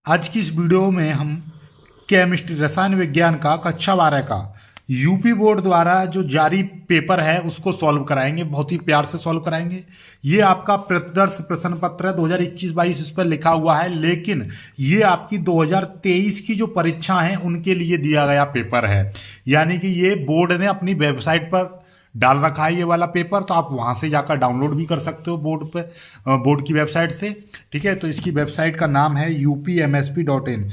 आज की इस वीडियो में हम केमिस्ट्री रसायन विज्ञान का कक्षा 12 का यूपी बोर्ड द्वारा जो जारी पेपर है उसको सॉल्व कराएंगे। बहुत ही प्यार से सॉल्व कराएंगे। ये आपका प्रतिदर्श प्रश्न पत्र है 2021-22 इस पर लिखा हुआ है, लेकिन ये आपकी 2023 की जो परीक्षा है उनके लिए दिया गया पेपर है। यानी कि ये बोर्ड ने अपनी वेबसाइट पर डाल रखा है ये वाला पेपर, तो आप वहां से जाकर डाउनलोड भी कर सकते हो बोर्ड की वेबसाइट से। ठीक है, तो इसकी वेबसाइट का नाम है upmsp.in।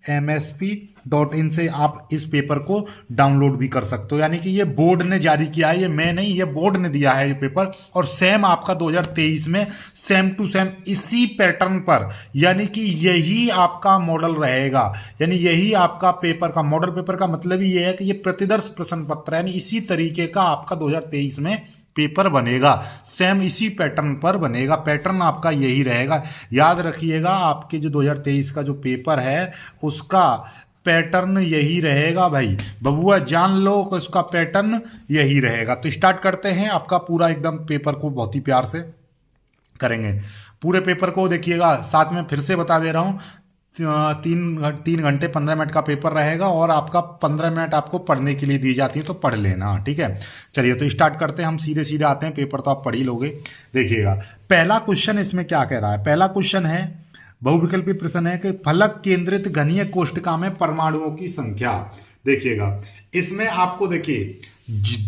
upmsp.in से आप इस पेपर को डाउनलोड भी कर सकते हो। यानी कि ये बोर्ड ने जारी किया है, ये मैं नहीं, ये बोर्ड ने दिया है ये पेपर। और सेम आपका 2023 में सेम टू सेम इसी पैटर्न पर, यानी कि यही आपका मॉडल रहेगा। यानी यही आपका पेपर का मॉडल पेपर का मतलब ही ये है कि ये प्रतिदर्श प्रश्न पत्र है, यानी इसी तरीके का आपका 2023 में पेपर बनेगा। सेम इसी पैटर्न पर बनेगा, पैटर्न आपका यही रहेगा। याद रखिएगा, आपके जो 2023 का जो पेपर है उसका पैटर्न यही रहेगा भाई। बबुआ जान लो कि उसका पैटर्न यही रहेगा। तो स्टार्ट करते हैं। आपका पूरा एकदम पेपर को बहुत ही प्यार से करेंगे। पूरे पेपर को देखिएगा, साथ में फिर से बता दे रहा हूँ, 3 घंटे 15 मिनट का पेपर रहेगा और आपका 15 मिनट आपको पढ़ने के लिए दी जाती है, तो पढ़ लेना। ठीक है, चलिए तो स्टार्ट करते हैं। हम सीधे सीधे आते हैं, पेपर तो आप पढ़ ही लोगे। देखिएगा पहला क्वेश्चन इसमें क्या कह रहा है। पहला क्वेश्चन है, बहुविकल्पी प्रश्न है कि फलक केंद्रित घनीय कोष्ठका में परमाणुओं की संख्या। देखिएगा इसमें आपको, देखिए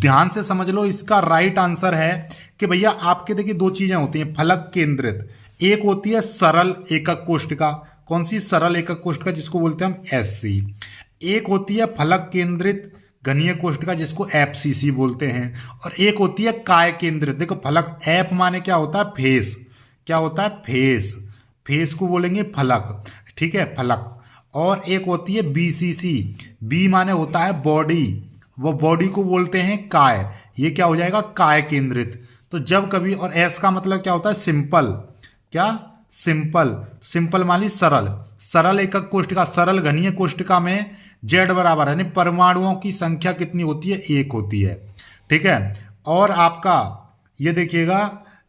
ध्यान से समझ लो, इसका राइट आंसर है कि भैया आपके देखिए दो चीजें होती हैं फलक केंद्रित। एक होती है सरल एकक कोष्ठका। कौन सी? सरल एकक कोष्ठका, जिसको बोलते हैं हम एससी। एक होती है फलक केंद्रित घनीय कोष्ठका, जिसको एफसीसी बोलते हैं। और एक होती है काय केंद्रित। देखो फलक, एफ माने क्या होता है? फेस। क्या होता है? फेस। फेस को बोलेंगे फलक। ठीक है, फलक। और एक होती है बीसीसी। बी माने होता है बॉडी, वो बॉडी को बोलते हैं काय। ये क्या हो जाएगा? काय केंद्रित। तो जब कभी, और एस का मतलब क्या होता है? सिंपल। क्या? सिंपल। सिंपल मानी सरल। सरल एकक कोष्ठका, सरल घनीय कोष्ठका में जेड बराबर है, परमाणुओं की संख्या कितनी होती है? 1 होती है। ठीक है, और आपका ये देखिएगा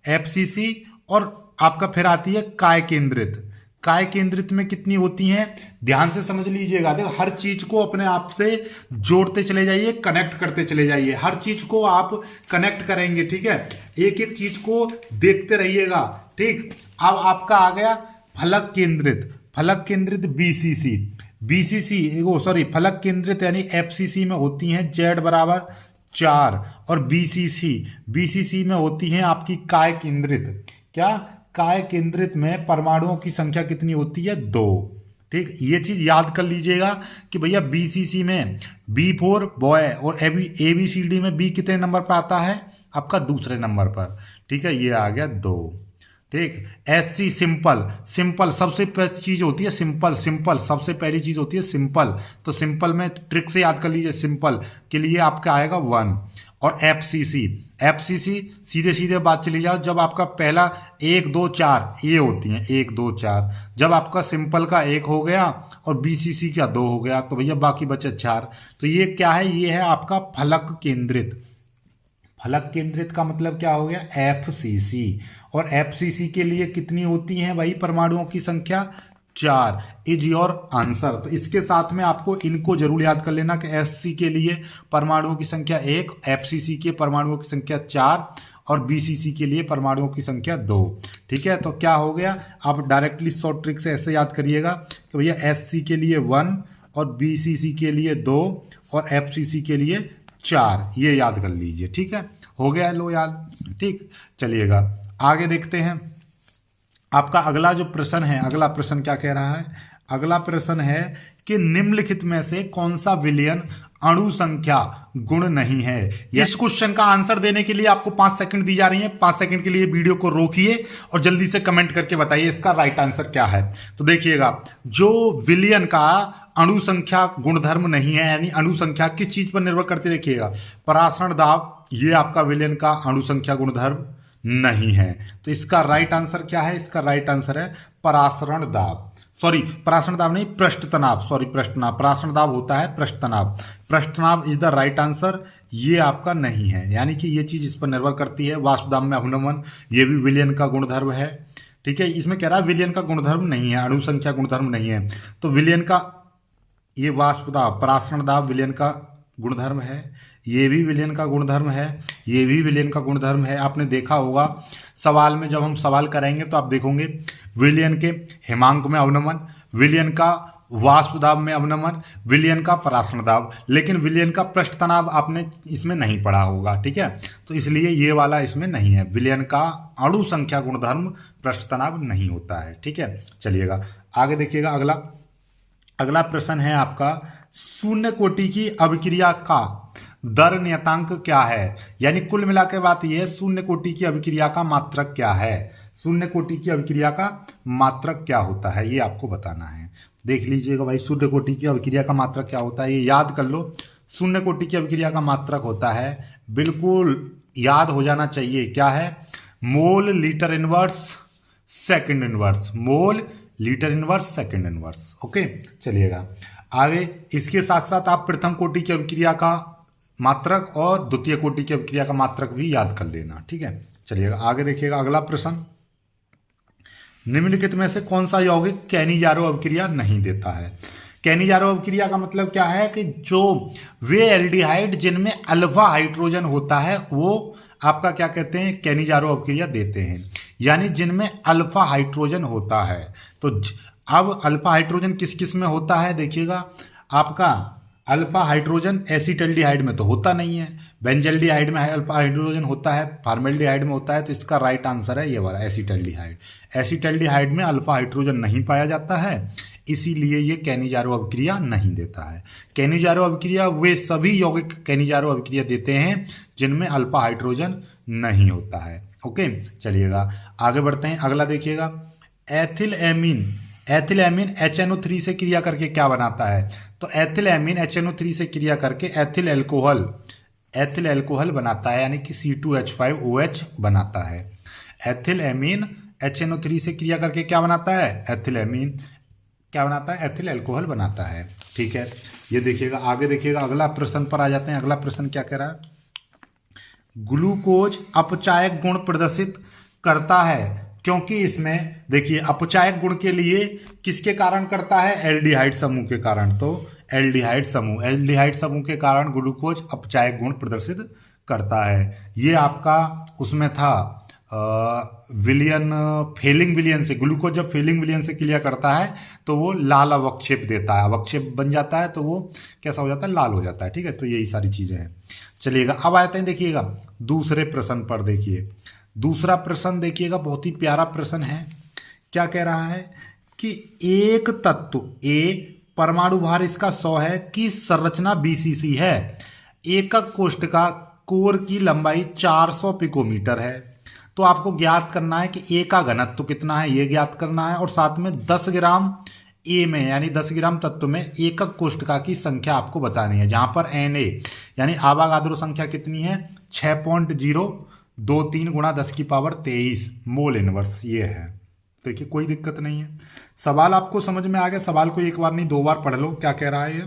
एफसीसी, और आपका फिर आती है काय केंद्रित। काय केंद्रित में कितनी होती हैं? ध्यान से समझ लीजिएगा। देखो हर चीज को अपने आप से जोड़ते चले जाइए, कनेक्ट करते चले जाइए। हर चीज को आप कनेक्ट करेंगे। ठीक है, एक एक चीज को देखते रहिएगा। ठीक, अब आपका आ गया फलक केंद्रित। फलक केंद्रित बीसीसी। बीसीसी सॉरी, फलक केंद्रित यानी एफसीसी में होती हैं जेड बराबर 4, और बीसीसी, बीसीसी में होती हैं आपकी काय केंद्रित। क्या? काय केंद्रित में परमाणुओं की संख्या कितनी होती है? 2। ठीक, ये चीज याद कर लीजिएगा कि भैया बीसीसी में B4 बॉय और ABCD में बी कितने नंबर पर आता है? आपका दूसरे नंबर पर। ठीक है, ये आ गया 2। ठीक, SC सिंपल। सिंपल सबसे पहली चीज होती है सिंपल। सिंपल सबसे पहली चीज होती है सिंपल। तो सिंपल में ट्रिक से याद कर लीजिए, सिंपल के लिए आपका आएगा 1। और एफसीसी, एफसीसी सीधे सीधे बात चली जाओ, जब आपका पहला 1 2 4 ये होती हैं 1 2 4, जब आपका सिंपल का 1 हो गया और बीसीसी का 2 हो गया, तो भैया बाकी बचे 4। तो ये क्या है? ये है आपका फलक केंद्रित। फलक केंद्रित का मतलब क्या हो गया? एफसीसी। और एफसीसी के लिए कितनी होती है भाई परमाणुओं की संख्या? 4। Is your answer. तो इसके साथ में आपको इनको जरूर याद कर लेना कि एससी के लिए परमाणुओं की संख्या 1, एफसीसी के परमाणुओं की संख्या 4, और बीसीसी के लिए परमाणुओं की संख्या 2। ठीक है, तो क्या हो गया? आप डायरेक्टली शॉर्ट ट्रिक से ऐसे याद करिएगा कि भैया एससी के लिए 1 और बीसीसी के लिए 2 और एफसीसी के लिए 4। ये याद कर लीजिए। ठीक है, हो गया लो याद। ठीक, चलिएगा आगे देखते हैं। आपका अगला जो प्रश्न है, अगला प्रश्न क्या कह रहा है? अगला प्रश्न है कि निम्नलिखित में से कौन सा विलयन अणु संख्या गुण नहीं है। इस क्वेश्चन का आंसर देने के लिए आपको 5 सेकंड दी जा रही है। 5 सेकंड के लिए वीडियो को रोकिए और जल्दी से कमेंट करके बताइए इसका राइट आंसर क्या है। तो देखिएगा, जो विलयन का अणु संख्या गुणधर्म नहीं है, यानी अणु संख्या किस चीज पर निर्भर करती, देखिएगा परासरण दाब, ये आपका विलयन का अणु संख्या गुणधर्म नहीं है। तो इसका राइट आंसर क्या है? इसका राइट आंसर है परासरण दाब। सॉरी, परासरण दाब नहीं, पृष्ठ तनाव। सॉरी, पृष्ठ तनाव। परासरण दाब होता है पृष्ठ तनाव। पृष्ठ तनाव इज द राइट आंसर। ये आपका नहीं है, यानी कि ये चीज इस पर निर्भर करती है। वाष्पदाब में अवनमन, ये भी विलयन का गुणधर्म है। ठीक है, इसमें कह रहा है विलयन का गुणधर्म नहीं है, अणु संख्या गुणधर्म नहीं है। तो विलयन का ये वाष्प दाब, परासरण दाब विलयन का गुणधर्म है, ये भी विलयन का गुणधर्म है, ये भी विलयन का गुणधर्म है। आपने देखा होगा सवाल में, जब हम सवाल कराएंगे तो आप देखोगे विलयन के हिमांक में अवनमन, विलयन का वाष्प दाब में अवनमन, विलयन का परासरण दाब, लेकिन विलयन का पृष्ठ तनाव आपने इसमें नहीं पढ़ा होगा। ठीक है, तो इसलिए ये वाला इसमें नहीं है। विलयन का अणु संख्या गुणधर्म पृष्ठ तनाव नहीं होता है। ठीक है, चलिएगा आगे देखिएगा। अगला प्रश्न है आपका, शून्य कोटि की अभिक्रिया का दर नियतांक क्या है? यानी कुल मिला के बात यह है, शून्य कोटि की अभिक्रिया का मात्रक क्या है? शून्य कोटि की अभिक्रिया का मात्रक क्या होता है, ये आपको बताना है। देख लीजिएगा भाई, शून्य कोटि की अभिक्रिया का मात्रक क्या होता है, ये याद कर लो। शून्य कोटि की अभिक्रिया का मात्रक होता है, बिल्कुल याद हो जाना चाहिए, क्या है? Mole litre inverse second inverse, mole litre inverse second inverse. Okay, चलिएगा आगे। इसके साथ साथ आप प्रथम कोटि की अभिक्रिया का मात्रक और द्वितीय कोटि की अभिक्रिया का मात्रक भी याद कर लेना। ठीक है, चलिएगा आगे देखिएगा। अगला प्रश्न, निम्नलिखित में से कौन सा यौगिक कैनिजारो अभिक्रिया नहीं देता है? कैनिजारो अभिक्रिया का मतलब क्या है कि जो वे एल्डिहाइड जिनमें अल्फा हाइड्रोजन होता है वो आपका क्या कहते हैं, कैनिजारो अभिक्रिया देते हैं, यानी जिनमें अल्फा हाइड्रोजन होता है। तो अब अल्फा हाइड्रोजन किस किस में होता है देखिएगा, आपका अल्फा हाइड्रोजन एसिटल्डिहाइड में तो होता नहीं है, बेंजल्डिहाइड में अल्फा हाइड्रोजन होता है, फॉर्मेल्डिहाइड में होता है, तो इसका राइट आंसर है ये वाला एसिटल्डिहाइड। एसिटल्डिहाइड में अल्फा हाइड्रोजन नहीं पाया जाता है, इसीलिए ये कैनिजारो अभिक्रिया नहीं देता है। कैनिजारो अभिक्रिया वे सभी यौगिक कैनिजारो अभिक्रिया देते हैं जिनमें अल्फा हाइड्रोजन नहीं होता है। ओके, चलिएगा आगे बढ़ते हैं। अगला देखिएगा, एथिल एमीन HNO3 से क्रिया करके क्या बनाता है? तो एथिल एमीन HNO3 से क्रिया करके एथिल एल्कोहल बनाता है, यानी कि C2H5OH बनाता है। एथिल एमीन HNO3 से क्रिया करके क्या बनाता है? एथिल एमीन क्या बनाता है? एथिल एल्कोहल बनाता है। ठीक है, ये देखिएगा आगे देखिएगा। अगला प्रश्न पर आ जाते हैं। अगला प्रश्न क्या कह रहा है, ग्लूकोज अपचायक गुण प्रदर्शित करता है, क्योंकि इसमें देखिए अपचायक गुण के लिए किसके कारण करता है? एल्डिहाइड समूह के कारण। तो एल्डिहाइड समूह के कारण ग्लूकोज अपचायक गुण प्रदर्शित करता है। ये आपका उसमें था फेलिंग विलियन से। ग्लूकोज जब फेलिंग विलियन से क्रिया करता है तो वो लाल अवक्षेप देता है, अवक्षेप बन जाता है, तो वो कैसा हो जाता है? लाल हो जाता है। ठीक है, तो यही सारी चीजें हैं। चलिएगा अब आते हैं देखिएगा दूसरे प्रश्न पर। देखिए दूसरा प्रश्न देखिएगा, बहुत ही प्यारा प्रश्न है। क्या कह रहा है कि एक तत्व ए, परमाणु भार इसका 100 है, की संरचना BCC है, एकक कोष्ठका कोर की लंबाई 400 पिकोमीटर है। तो आपको ज्ञात करना है कि ए का घनत्व कितना है, ये ज्ञात करना है, और साथ में 10 ग्राम ए में, यानी 10 ग्राम तत्व में एकक कोष्ठका की संख्या आपको बतानी है, जहां पर Na यानी आवागाद्रो संख्या कितनी है? 6.023 गुणा 10⁻23 मोल इनवर्स ये है। देखिए कोई दिक्कत नहीं है। सवाल आपको समझ में आ गया? सवाल को एक बार नहीं 2 बार पढ़ लो। क्या कह रहा है ये?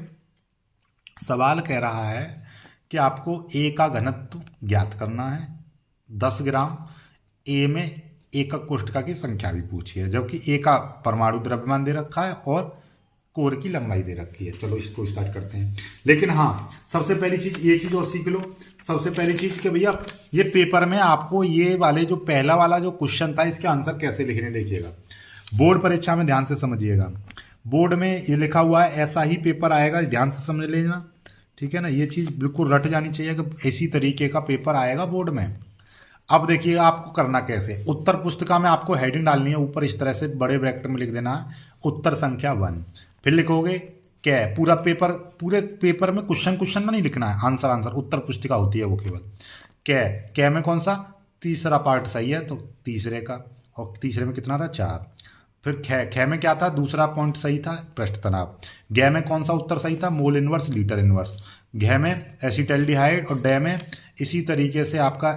सवाल कह रहा है कि आपको ए का घनत्व ज्ञात करना है, 10 ग्राम, ए में एकक कोष्ठका की संख्या भी पूछी है, जबकि ए का परमाणु द्रव्यमान दे रखा है और कोर की लंबाई दे रखी है। चलो इसको स्टार्ट करते हैं। लेकिन हाँ, सबसे पहली चीज ये चीज और सीख लो। सबसे पहली चीज कि भैया ये पेपर में आपको ये वाले जो पहला वाला जो क्वेश्चन था इसके आंसर कैसे लिखने, देखिएगा बोर्ड परीक्षा में ध्यान से समझिएगा। बोर्ड में ये लिखा हुआ है, ऐसा ही पेपर आएगा, ध्यान से समझ लेना। ठीक है ना, ये चीज बिल्कुल रट जानी चाहिए कि इसी तरीके का पेपर आएगा बोर्ड में। अब देखिएगा आपको करना कैसे। उत्तर पुस्तिका में आपको हेडिंग डालनी है, ऊपर इस तरह से बड़े ब्रैकेट में लिख देना है उत्तर संख्या 1, फिर लिखोगे क्या। पूरे पेपर में क्वेश्चन नहीं लिखना है, आंसर उत्तर पुस्तिका होती है वो केवल। क्या में कौन सा? तीसरा पार्ट सही है तो तीसरे का, और तीसरे में कितना था? 4। फिर ख में क्या था? दूसरा पॉइंट सही था, पृष्ठ तनाव। ग में कौन सा उत्तर सही था? Mole inverse, litre inverse. घ में एसिटल्डिहाइड, और ड में इसी तरीके से आपका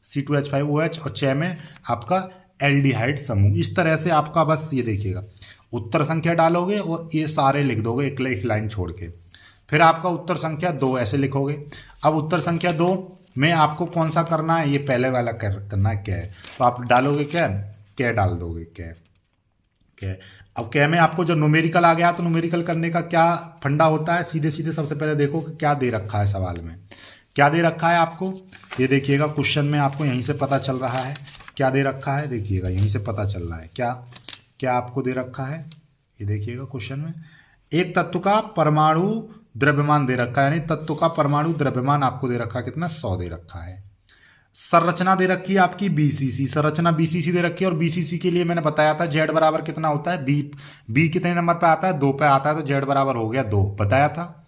C2H5OH, और च में आपका एल्डिहाइड समूह। इस तरह से आपका बस ये देखिएगा उत्तर संख्या डालोगे और ये सारे लिख दोगे एक लाइन छोड़ के। फिर आपका उत्तर संख्या 2 ऐसे लिखोगे। अब उत्तर संख्या 2 में आपको कौन सा करना है? ये पहले वाला करना है। क्या है? तो आप डालोगे क्या? कै डाल दोगे, कै कै। अब कै में आपको जो न्यूमेरिकल आ गया तो न्यूमेरिकल करने का क्या फंडा होता है, सीधे सीधे सबसे पहले देखो कि क्या दे रखा है सवाल में, क्या दे रखा है आपको। ये देखिएगा क्वेश्चन में आपको यहीं से पता चल रहा है क्या दे रखा है, देखिएगा यहीं से पता चल रहा है क्या क्या आपको दे रखा है। ये देखिएगा क्वेश्चन में एक तत्व का परमाणु द्रव्यमान दे रखा है, यानी तत्व का परमाणु द्रव्यमान आपको दे रखा है कितना, 100 दे रखा है। संरचना दे रखी है आपकी बीसीसी, संरचना बीसीसी दे रखी है, और बीसीसी के लिए मैंने बताया था जेड बराबर कितना होता है, बी कितने नंबर पे आता है, 2 पे आता है, तो जेड बराबर हो गया 2, बताया था।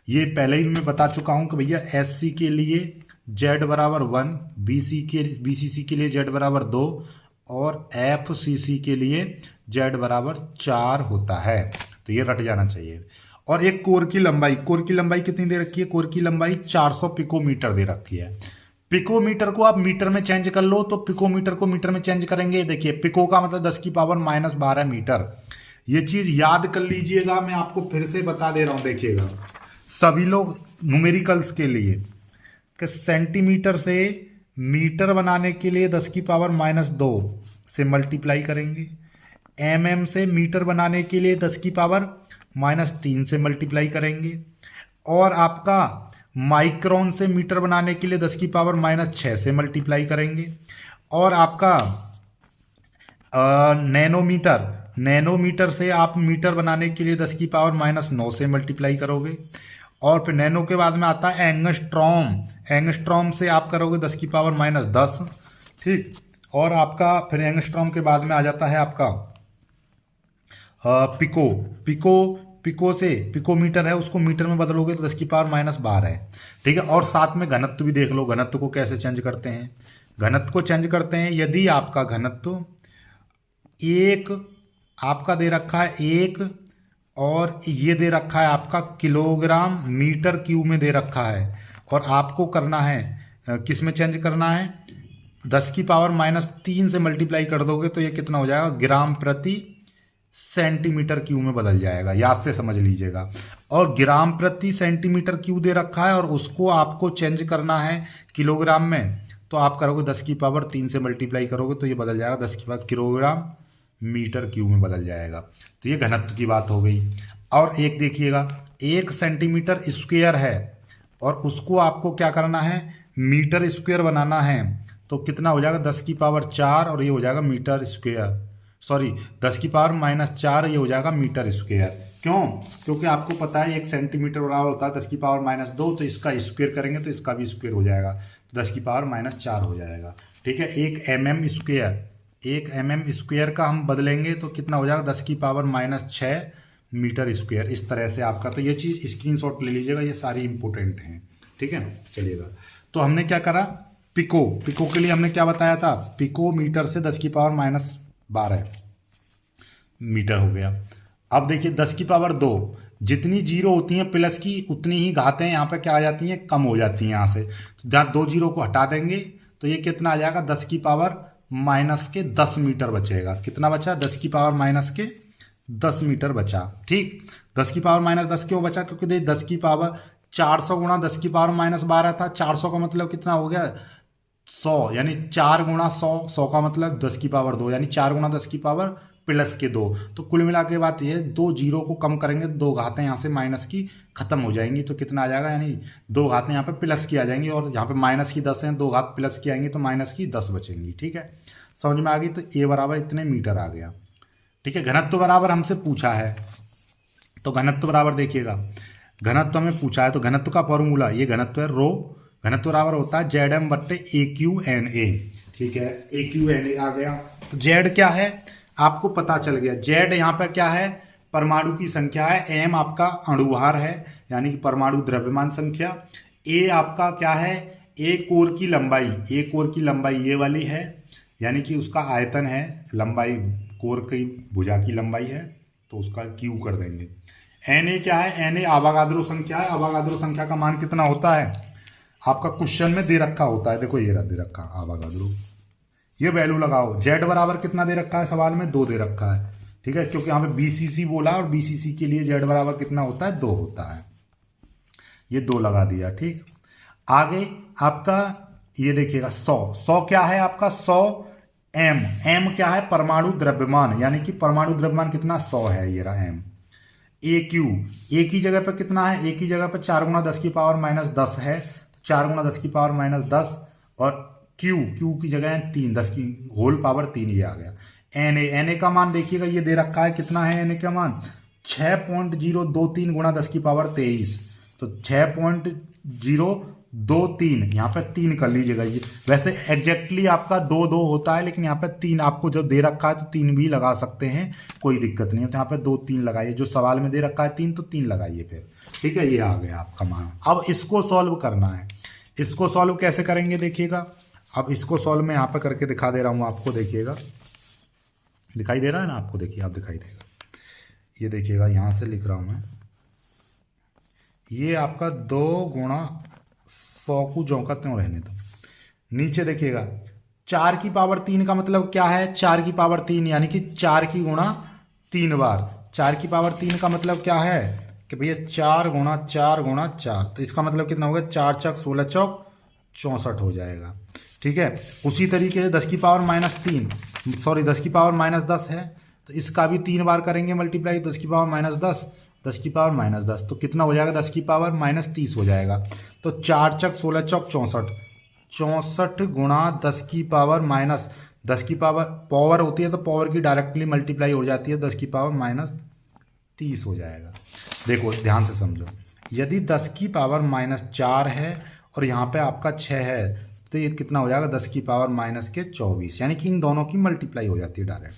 ये पहले ही मैं बता चुका हूं कि भैया एससी के लिए जेड बराबर 1, बीसीसी के लिए जेड बराबर 2 और एफसीसी के लिए जेड बराबर 4 होता है, तो ये रट जाना चाहिए। और एक कोर की लंबाई, कोर की लंबाई कितनी दे रखी है, कोर की लंबाई 400 पिकोमीटर दे रखी है। पिकोमीटर को आप मीटर में चेंज कर लो तो पिकोमीटर को मीटर में चेंज करेंगे, देखिए पिको का मतलब 10 की पावर -12 मीटर। ये चीज याद कर लीजिएगा, मैं आपको फिर से बता दे रहा हूं, देखिएगा सभी लोग न्यूमेरिकल्स के लिए कि सेंटीमीटर से मीटर बनाने के लिए 10 की पावर -2 से मल्टीप्लाई करेंगे, एमएम से मीटर बनाने के लिए 10 की पावर -3 से मल्टीप्लाई करेंगे, और आपका माइक्रोन से मीटर बनाने के लिए 10 की पावर -6 से मल्टीप्लाई करेंगे, और आपका नैनोमीटर से आप मीटर बनाने के लिए 10 की पावर -9 से मल्टीप्लाई करोगे, और फिर नैनो के बाद में आता है एंगस्ट्रॉम से आप करोगे 10 की पावर -10, ठीक। और आपका फिर एंगस्ट्रॉम के बाद में आ जाता है आपका पिको से पिकोमीटर है, उसको मीटर में बदलोगे तो 10 की पावर -12 है, ठीक है। और साथ में घनत्व भी देख लो, घनत्व को कैसे चेंज करते हैं, घनत्व को चेंज करते हैं यदि आपका घनत्व एक आपका दे रखा है 1 और ये दे रखा है आपका किलोग्राम मीटर क्यूब में दे रखा है, और आपको करना है किस में चेंज करना है, 10 की पावर -3 से मल्टीप्लाई कर दोगे तो ये कितना हो जाएगा, ग्राम प्रति सेंटीमीटर क्यूब में बदल जाएगा, याद से समझ लीजिएगा। और ग्राम प्रति सेंटीमीटर क्यूब दे रखा है और उसको आपको चेंज करना है किलोग्राम में, तो आप करोगे 10 की पावर 3 से मल्टीप्लाई करोगे तो ये बदल जाएगा 10 की पावर किलोग्राम मीटर क्यूब में बदल जाएगा। तो ये घनत्व की बात हो गई। और एक देखिएगा 1 सेंटीमीटर स्क्वायर है और उसको आपको क्या करना है, मीटर स्क्वायर बनाना है, तो कितना हो जाएगा 10 की पावर 4 और ये हो जाएगा मीटर स्क्वायर, सॉरी 10 की पावर -4 ये हो जाएगा मीटर स्क्वायर। क्यों, क्योंकि आपको पता है 1 सेंटीमीटर बराबर होता है 10 की पावर -2, तो इसका स्क्वायर करेंगे तो इसका भी स्क्वायर हो जाएगा, तो 10 की पावर -4 हो जाएगा, ठीक है। 1 mm स्क्वायर का हम बदलेंगे तो कितना हो जाएगा 10 की पावर -6 मीटर स्क्वायर, इस तरह से आपका। तो ये चीज़ स्क्रीनशॉट ले लीजिएगा, ये सारी इंपॉर्टेंट हैं, ठीक है। चलिएगा, तो हमने क्या करा, पिको के लिए हमने क्या बताया था, पिको मीटर से 10 की पावर -12 मीटर हो गया। अब देखिए 10 की पावर 2, जितनी जीरो होती हैं प्लस की उतनी ही घातें यहाँ पे क्या आ जाती हैं, कम हो जाती हैं यहाँ से, तो जहाँ 2 जीरो को हटा देंगे तो ये कितना आ जाएगा, 10 की पावर -10 मीटर बचेगा। कितना बचा, 10 की पावर -10 मीटर बचा, ठीक। 10 की पावर -10 क्यों बचा, क्योंकि देखिए 10 की पावर 400 गुणा 10 की पावर -12 था, 400 का मतलब कितना हो गया 100, यानी 4 गुणा 100, 100 का मतलब 10 की पावर 2, यानी 4 गुणा 10 की पावर +2। तो कुल मिला के बात ये है, 2 जीरो को कम करेंगे, 2 घातें यहाँ से माइनस की खत्म हो जाएंगी, तो कितना आ जाएगा, यानी 2 घातें यहाँ पे प्लस की आ जाएंगी, और यहाँ पे माइनस की 10 हैं, 2 घात प्लस की आएंगी तो माइनस की 10 बचेंगी, ठीक है। समझ में आ गई, तो ए बराबर इतने मीटर आ गया, ठीक है। घनत्व बराबर हमसे पूछा है, तो घनत्व बराबर देखिएगा, घनत्व हमें पूछा है तो घनत्व का फॉर्मूला, ये घनत्व है रो, घनत्व बराबर होता है ZM/AQNA, ठीक है। AQNA आ गया, तो Z क्या है आपको पता चल गया, Z यहाँ पर क्या है, परमाणु की संख्या है, M आपका अणुभार है यानी कि परमाणु द्रव्यमान संख्या, A आपका क्या है, A कोर की लंबाई, A कोर की लंबाई ये वाली है यानी कि उसका आयतन है, लंबाई कोर की भुजा की लंबाई है, तो उसका Q कर देंगे। Na क्या है, Na आवागाद्रो संख्या है, आवागाद्रो संख्या का मान कितना होता है, आपका क्वेश्चन में दे रखा होता है, देखो ये दे रखा आवागाद्रो, ये वैल्यू लगाओ। Z बराबर कितना दे रखा है सवाल में, 2 दे रखा है, ठीक है, क्योंकि यहाँ पे BCC बोला और BCC के लिए Z बराबर कितना होता है, 2 होता है, ये 2 लगा दिया, ठीक। आगे आपका ये देखिएगा 100 क्या है आपका, 100 एम, एम क्या है? परमाणु द्रव्यमान, यानी कि परमाणु द्रव्यमान कितना? 100 है, ये रहा एम। ए क्यू, ए की जगह पर कितना है? ए की जगह पर 4 गुणा 10 की पावर माइनस 10 है, तो 4 गुणा 10 की पावर माइनस 10, और क्यू, क्यू की जगह है 3, 10 की होल पावर 3, ये आ गया। एन ए, एन ए का मान देखिएगा, ये दे रखा है, कितना है एन ए का मान? 6.023 गुणा 10 की पावर 23, तो 6.023, यहाँ पे 3 कर लीजिएगा। ये वैसे एग्जैक्टली आपका 2 होता है, लेकिन यहाँ पे 3 आपको जो दे रखा है तो 3 भी लगा सकते हैं, कोई दिक्कत नहीं है। तो यहाँ पे 2 3 लगाइए, जो सवाल में दे रखा है 3, तो 3 लगाइए फिर, ठीक है। ये आ गया आपका मान। अब इसको सॉल्व करना है। इसको सॉल्व कैसे करेंगे देखिएगा। अब इसको सॉल्व मैं यहाँ पे करके दिखा दे रहा हूँ आपको, देखिएगा, दिखाई दे रहा है ना आपको? देखिए, आप दिखाई देगा, ये देखिएगा, यहाँ से लिख रहा हूँ मैं। ये आपका 2 गुणा 100 को जौं का त्यों रहने दो। नीचे देखिएगा 4 की पावर 3 का मतलब क्या है? 4 की पावर 3 यानी कि 4 की गुणा 3 बार। 4 की पावर 3 का मतलब क्या है कि भैया 4 गुणा 4 गुणा 4, तो इसका मतलब कितना होगा? 4 चौक 16 चौक 64 हो जाएगा, ठीक है। उसी तरीके से 10 की पावर माइनस 3, सॉरी 10 की पावर माइनस 10 है, तो इसका भी 3 बार करेंगे मल्टीप्लाई। 10 की पावर माइनस 10, 10 की पावर माइनस 10, तो कितना हो जाएगा? 10 की पावर माइनस 30 हो जाएगा। तो 4 चक 16 चौक 64, 64 गुणा 10 की पावर माइनस 10 की पावर होती है तो पावर की डायरेक्टली मल्टीप्लाई हो जाती है, 10 की पावर माइनस 30 हो जाएगा। देखो ध्यान से समझो, यदि 10 की पावर माइनस 4 है और यहाँ पे आपका 6 है, तो ये कितना हो जाएगा? 10 की पावर माइनस के 24, यानी कि इन दोनों की मल्टीप्लाई हो जाती है डायरेक्ट।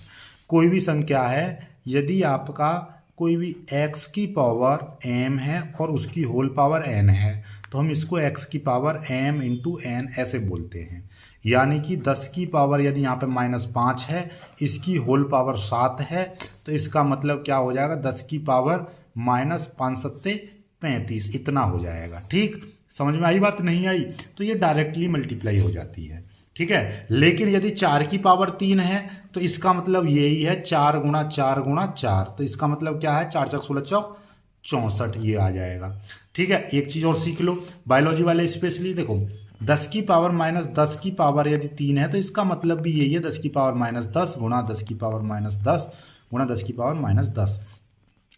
कोई भी संख्या है, यदि आपका कोई भी x की पावर m है और उसकी होल पावर n है, तो हम इसको x की पावर m इंटू n ऐसे बोलते हैं। यानी कि 10 की पावर यदि यहाँ पे -5 है, इसकी होल पावर 7 है, तो इसका मतलब क्या हो जाएगा? 10 की पावर -5 सत्ते 35, इतना हो जाएगा। ठीक, समझ में आई बात? नहीं आई तो ये डायरेक्टली मल्टीप्लाई हो जाती है, ठीक है। लेकिन यदि 4 की पावर 3 है, तो इसका मतलब यही है 4 गुणा 4 गुणा 4, तो इसका मतलब क्या है? 4 चौक 16 चौक 64, ये आ जाएगा, ठीक है। एक चीज़ और सीख लो बायोलॉजी वाले, स्पेशली देखो 10 की पावर माइनस 10 की पावर यदि 3 है, तो इसका मतलब भी यही है 10 की पावर माइनस 10 गुणा 10 की पावर माइनस 10 गुणा 10 की पावर माइनस 10।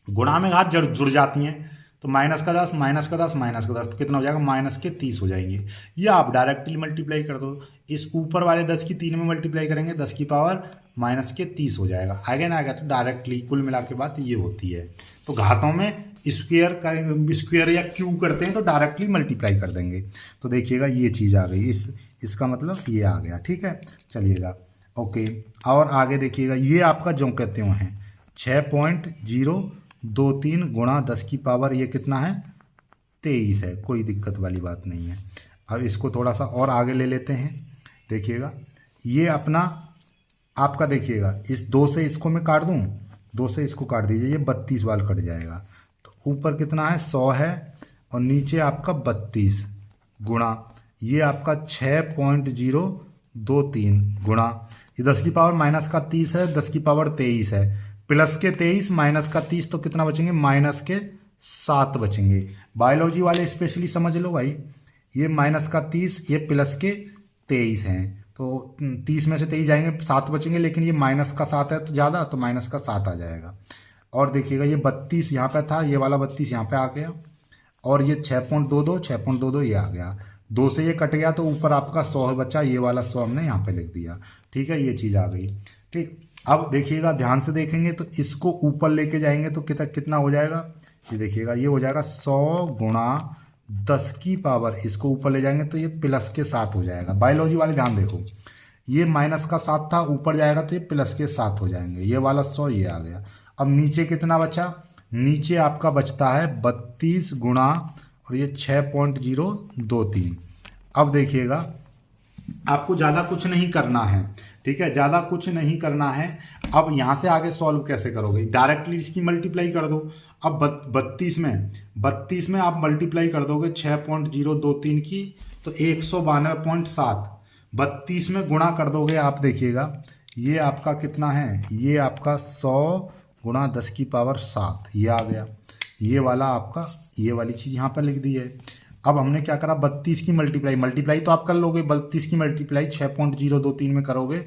गुणा में घात जुड़ जाती हैं, तो माइनस का 10 माइनस का 10 माइनस का 10, तो कितना हो जाएगा? माइनस के 30 हो जाएंगे। या आप डायरेक्टली मल्टीप्लाई कर दो, इस ऊपर वाले 10 की 3 में मल्टीप्लाई करेंगे, 10 की पावर माइनस के 30 हो जाएगा। आगे ना आएगा, तो डायरेक्टली कुल मिला के बात ये होती है। तो घातों में स्क्वायर करेंगे, स्क्वायर या क्यूब करते हैं तो डायरेक्टली मल्टीप्लाई कर देंगे। तो देखिएगा ये चीज़ आ गई, इसका मतलब ये आ गया, ठीक है। चलिएगा ओके, और आगे देखिएगा, ये आपका जो कहते हैं 6.023 गुणा 10 की पावर ये कितना है? 23 है, कोई दिक्कत वाली बात नहीं है। अब इसको थोड़ा सा और आगे ले लेते हैं। देखिएगा ये अपना आपका, देखिएगा इस 2 से इसको मैं काट दूं, 2 से इसको काट दीजिए, ये 32 बाल कट जाएगा। तो ऊपर कितना है? 100 है, और नीचे आपका 32 गुणा ये आपका 6.023 गुणा ये 10 की पावर माइनस का 30 है, 10 की पावर 23 है, प्लस के 23 माइनस का 30, तो कितना बचेंगे? माइनस के 7 बचेंगे। बायोलॉजी वाले स्पेशली समझ लो भाई, ये माइनस का 30, ये प्लस के 23 हैं, तो 30 में से 23 जाएंगे, 7 बचेंगे, लेकिन ये माइनस का 7 है तो ज़्यादा, तो माइनस का 7 आ जाएगा। और देखिएगा ये 32 यहाँ पे था, ये वाला 32 यहाँ पे आ गया, और ये 6.22 ये आ गया। 2 से ये कट गया तो ऊपर आपका 100 बचा, ये वाला 100 हमने यहाँ पे लिख दिया, ठीक है। ये चीज़ आ गई, ठीक। अब देखिएगा ध्यान से देखेंगे तो इसको ऊपर लेके जाएंगे तो कितना हो जाएगा? ये देखिएगा ये हो जाएगा 100 गुणा 10 की पावर, इसको ऊपर ले जाएंगे तो ये प्लस के 7 हो जाएगा। बायोलॉजी वाले ध्यान देखो, ये माइनस का 7 था, ऊपर जाएगा तो ये प्लस के 7 हो जाएंगे। ये वाला 100 ये आ गया। अब नीचे कितना बचा? नीचे आपका बचता है 32 गुणा और ये 6.023। अब देखिएगा आपको ज़्यादा कुछ नहीं करना है, ठीक है, ज़्यादा कुछ नहीं करना है। अब यहाँ से आगे सॉल्व कैसे करोगे? डायरेक्टली इसकी मल्टीप्लाई कर दो। अब 32 में आप मल्टीप्लाई कर दोगे 6.023 की, तो 192.7। 32 में गुणा कर दोगे आप, देखिएगा ये आपका कितना है? ये आपका 100 गुणा 10 की पावर 7 ये आ गया। ये वाला आपका, ये वाली चीज़ यहाँ पर लिख दी है। अब हमने क्या करा? 32 की मल्टीप्लाई तो आप कर लोगे, 32 की मल्टीप्लाई 6.023 में करोगे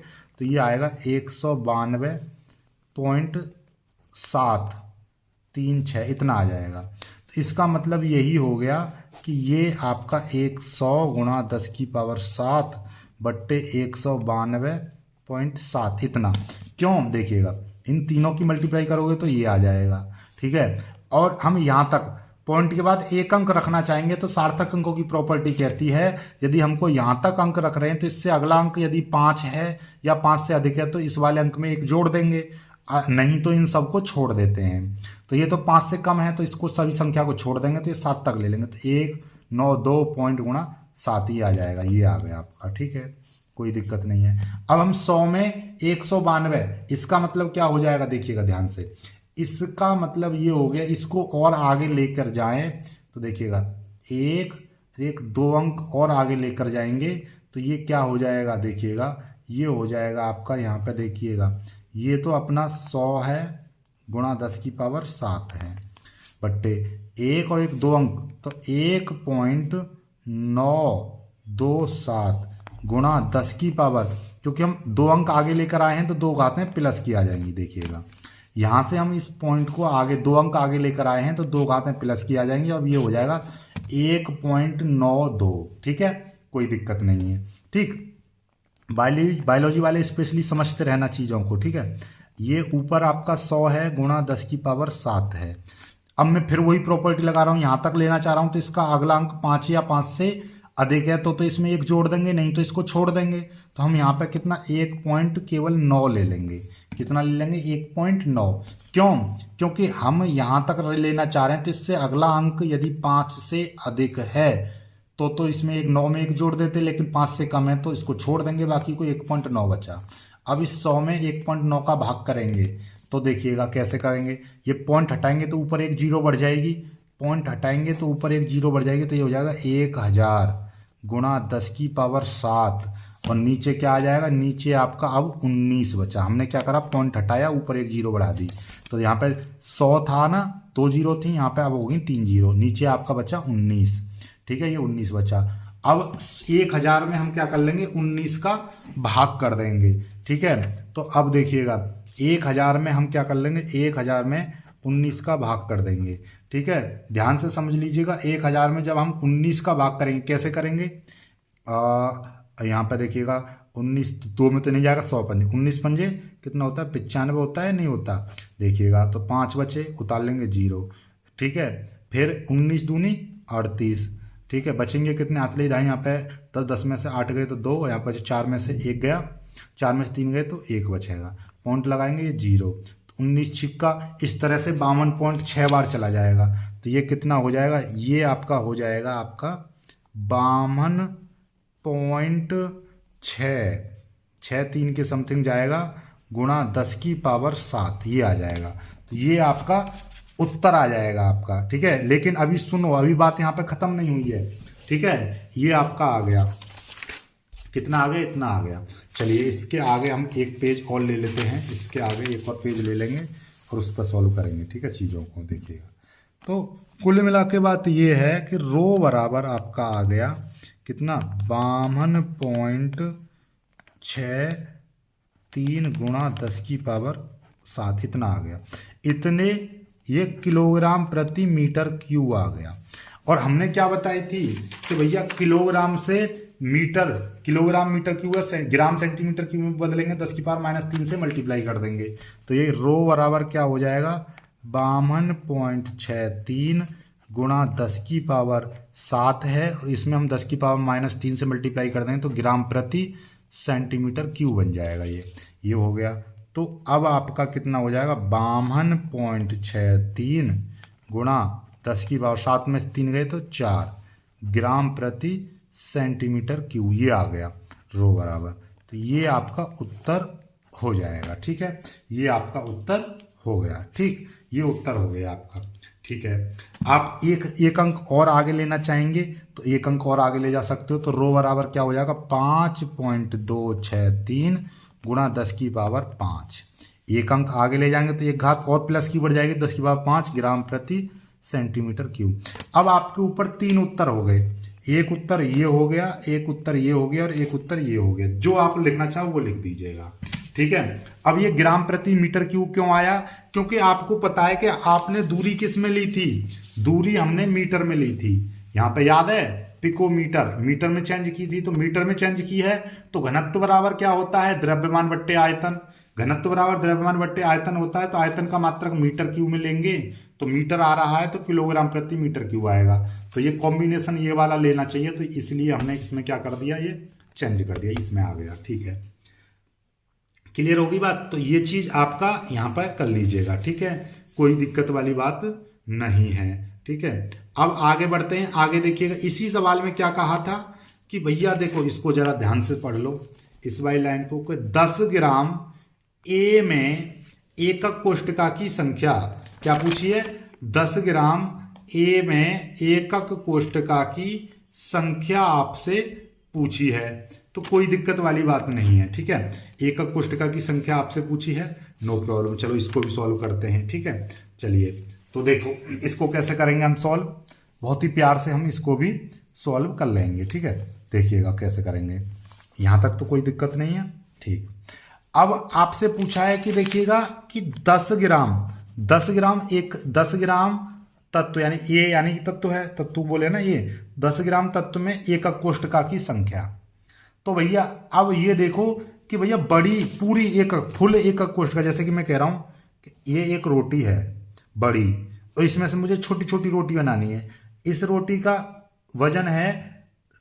तो ये आएगा 192.736 इतना आ जाएगा। तो इसका मतलब यही हो गया कि ये आपका 100 गुणा 10⁻7 बट्टे 192.7 इतना। क्यों, देखिएगा इन तीनों की मल्टीप्लाई करोगे तो ये आ जाएगा, ठीक है। और हम यहाँ तक पॉइंट के बाद एक अंक रखना चाहेंगे तो सार्थक अंकों की प्रॉपर्टी कहती है यदि हमको यहाँ तक अंक रख रहे हैं तो इससे अगला अंक यदि 5 है या 5 से अधिक है तो इस वाले अंक में एक जोड़ देंगे, नहीं तो इन सबको छोड़ देते हैं। तो ये तो 5 से कम है तो इसको सभी संख्या को छोड़ देंगे तो ये 7 तक ले लेंगे, तो 192 पॉइंट गुणा 7 ही आ जाएगा, ये आ गया आपका, ठीक है, कोई दिक्कत नहीं है। अब हम 100 में 192, इसका मतलब क्या हो जाएगा, देखिएगा ध्यान से, इसका मतलब ये हो गया, इसको और आगे लेकर जाएं तो देखिएगा एक 2 अंक और आगे लेकर जाएंगे तो ये क्या हो जाएगा, देखिएगा ये हो जाएगा आपका, यहाँ पे देखिएगा ये तो अपना 100 है गुणा 10⁻7 है बट्टे एक और एक 2 अंक तो 1.927 गुणा 10⁻, क्योंकि हम 2 अंक आगे लेकर आए हैं तो 2 घातें प्लस की आ जाएंगी। देखिएगा यहाँ से हम इस पॉइंट को आगे 2 अंक आगे लेकर आए हैं तो 2 घातें प्लस की आ जाएंगी, अब ये हो जाएगा 1.92, ठीक है, कोई दिक्कत नहीं है, ठीक। बायोलॉजी वाले स्पेशली समझते रहना चीज़ों को, ठीक है। ये ऊपर आपका 100 है गुणा 10⁻7 है। अब मैं फिर वही प्रॉपर्टी लगा रहा हूँ, यहाँ तक लेना चाह रहा हूँ तो इसका अगला अंक 5 या 5 से अधिक है तो इसमें एक जोड़ देंगे, नहीं तो इसको छोड़ देंगे। तो हम यहाँ पे कितना 1.9 ले लेंगे, कितना ले लेंगे 1.9। क्यों, क्योंकि हम यहाँ तक लेना चाह रहे हैं तो इससे अगला अंक यदि 5 से अधिक है तो इसमें एक 9 में एक जोड़ देते, लेकिन 5 से कम है तो इसको छोड़ देंगे, बाकी को 1.9 बचा। अब इस 100 में 1.9 का भाग करेंगे तो देखिएगा कैसे करेंगे, ये पॉइंट हटाएंगे तो ऊपर एक जीरो बढ़ जाएगी, पॉइंट हटाएंगे तो ऊपर एक जीरो बढ़ जाएगी, तो ये हो जाएगा 1000 गुणा 10⁻7 और नीचे क्या आ जाएगा, नीचे आपका अब 19 बचा। हमने क्या करा, पॉइंट हटाया, ऊपर एक जीरो बढ़ा दी, तो यहाँ पे 100 था ना, 2 जीरो थी, यहाँ पे अब होगी 3 जीरो, नीचे आपका बचा 19, ठीक है, ये 19 बचा। अब 1000 में हम क्या कर लेंगे, 19 का भाग कर देंगे, ठीक है। तो अब देखिएगा 1000 में हम क्या कर लेंगे, 1000 में 19 का भाग कर देंगे, ठीक है। ध्यान से समझ लीजिएगा, 1000 में जब हम 19 का भाग करेंगे, कैसे करेंगे, यहाँ पे देखिएगा 19 2 में तो नहीं जाएगा, 100 पंजे 19 पंजे कितना होता है, 95 होता है, नहीं होता, देखिएगा तो 5 बचे, उतार लेंगे 0, ठीक है। फिर 19 दूनी 38, ठीक है, बचेंगे कितने, हाथ ले यहाँ पे 10 में से 8 गए तो 2, यहाँ पर 4 में से 1 गया, 4 में से 3 गए तो 1 बचेगा, पॉइंट लगाएंगे, ये 0, तो 19 छिक्का, इस तरह से 52.6 बार चला जाएगा, तो ये कितना हो जाएगा, ये आपका हो जाएगा आपका 52.6 3 के समथिंग जाएगा गुणा 10⁻7, ये आ जाएगा। तो ये आपका उत्तर आ जाएगा आपका, ठीक है। लेकिन अभी सुनो, अभी बात यहाँ पे खत्म नहीं हुई है, ठीक है। ये आपका आ गया, कितना आ गया, इतना आ गया। चलिए इसके आगे हम एक पेज और ले लेते हैं, इसके आगे एक और पेज ले लेंगे और उस पर सॉल्व करेंगे, ठीक है, चीज़ों को देखिएगा। तो कुल मिला के बात ये है कि रो बराबर आपका आ गया कितना, 52.63 गुणा 10⁻7 इतना आ गया, इतने ये किलोग्राम प्रति मीटर क्यूब आ गया। और हमने क्या बताई थी कि भैया किलोग्राम से मीटर, किलोग्राम मीटर क्यूब है, ग्राम सेंटीमीटर क्यूब में बदलेंगे, 10⁻³ से मल्टीप्लाई कर देंगे, तो ये रो बराबर क्या हो जाएगा, 52.63 गुणा 10⁻7 है, और इसमें हम 10⁻³ से मल्टीप्लाई कर देंगे तो ग्राम प्रति सेंटीमीटर क्यूब बन जाएगा, ये हो गया। तो अब आपका कितना हो जाएगा, 52.63 गुणा 10⁻7 में 3 गए तो 4 ग्राम प्रति सेंटीमीटर क्यूब, ये आ गया रो बराबर। तो ये आपका उत्तर हो जाएगा, ठीक है, ये आपका उत्तर हो गया, ठीक, ये उत्तर हो गया आपका, ठीक है। आप एक अंक और आगे लेना चाहेंगे तो एक अंक और आगे ले जा सकते हो, तो रो बराबर क्या हो जाएगा, 5.263 गुणा 10⁻5, एक अंक आगे ले जाएंगे तो एक घात और प्लस की बढ़ जाएगी, 10⁻5 ग्राम प्रति सेंटीमीटर क्यूब। अब आपके ऊपर 3 उत्तर हो गए, एक उत्तर ये हो गया, एक उत्तर ये हो गया और एक उत्तर ये हो गया। जो आप लिखना चाहो वो लिख दीजिएगा, ठीक है। अब ये ग्राम प्रति मीटर क्यूब क्यों आया? क्योंकि आपको पता है कि आपने दूरी किस में ली थी, दूरी हमने मीटर में ली थी। यहां पे याद है पिकोमीटर, मीटर में चेंज की थी, तो मीटर में चेंज की है। तो घनत्व बराबर क्या होता है? द्रव्यमान बट्टे आयतन। घनत्व बराबर द्रव्यमान बट्टे आयतन होता है, तो आयतन का मात्रक मीटर क्यूब में लेंगे, तो मीटर आ रहा है तो किलोग्राम प्रति मीटर क्यूब आएगा। तो ये कॉम्बिनेशन ये वाला लेना चाहिए, तो इसलिए हमने इसमें क्या कर दिया, ये चेंज कर दिया, इसमें आ गया, ठीक है। क्लियर होगी बात? तो ये चीज आपका यहाँ पर कर लीजिएगा, ठीक है, कोई दिक्कत वाली बात नहीं है, ठीक है। अब आगे बढ़ते हैं, आगे देखिएगा इसी सवाल में क्या कहा था कि भैया देखो इसको जरा ध्यान से पढ़ लो इस वाली लाइन को, 10 ग्राम ए में एकक कोष्ठका की संख्या, क्या पूछी है? 10 ग्राम ए में एकक कोष्ठका की संख्या आपसे पूछी है, तो कोई दिक्कत वाली बात नहीं है, ठीक है। एकक कोष्ठका की संख्या आपसे पूछी है, नो प्रॉब्लम। चलो इसको भी सॉल्व करते हैं, ठीक है। चलिए तो देखो इसको कैसे करेंगे हम सॉल्व, बहुत ही प्यार से हम इसको भी सॉल्व कर लेंगे, ठीक है। देखिएगा कैसे करेंगे, यहां तक तो कोई दिक्कत नहीं है, ठीक। अब आपसे पूछा है कि देखिएगा कि 10 ग्राम एक 10 ग्राम तत्व, यानी ये यानी कि तत्व है, तत्व बोले ना, ये 10 ग्राम तत्व में एकक कोष्ठका की संख्या। तो भैया अब ये देखो कि भैया बड़ी पूरी एकक फुल एकक कोष्ठका, जैसे कि मैं कह रहा हूं कि ये एक रोटी है बड़ी, तो इसमें से मुझे छोटी छोटी रोटी बनानी है। इस रोटी का वजन है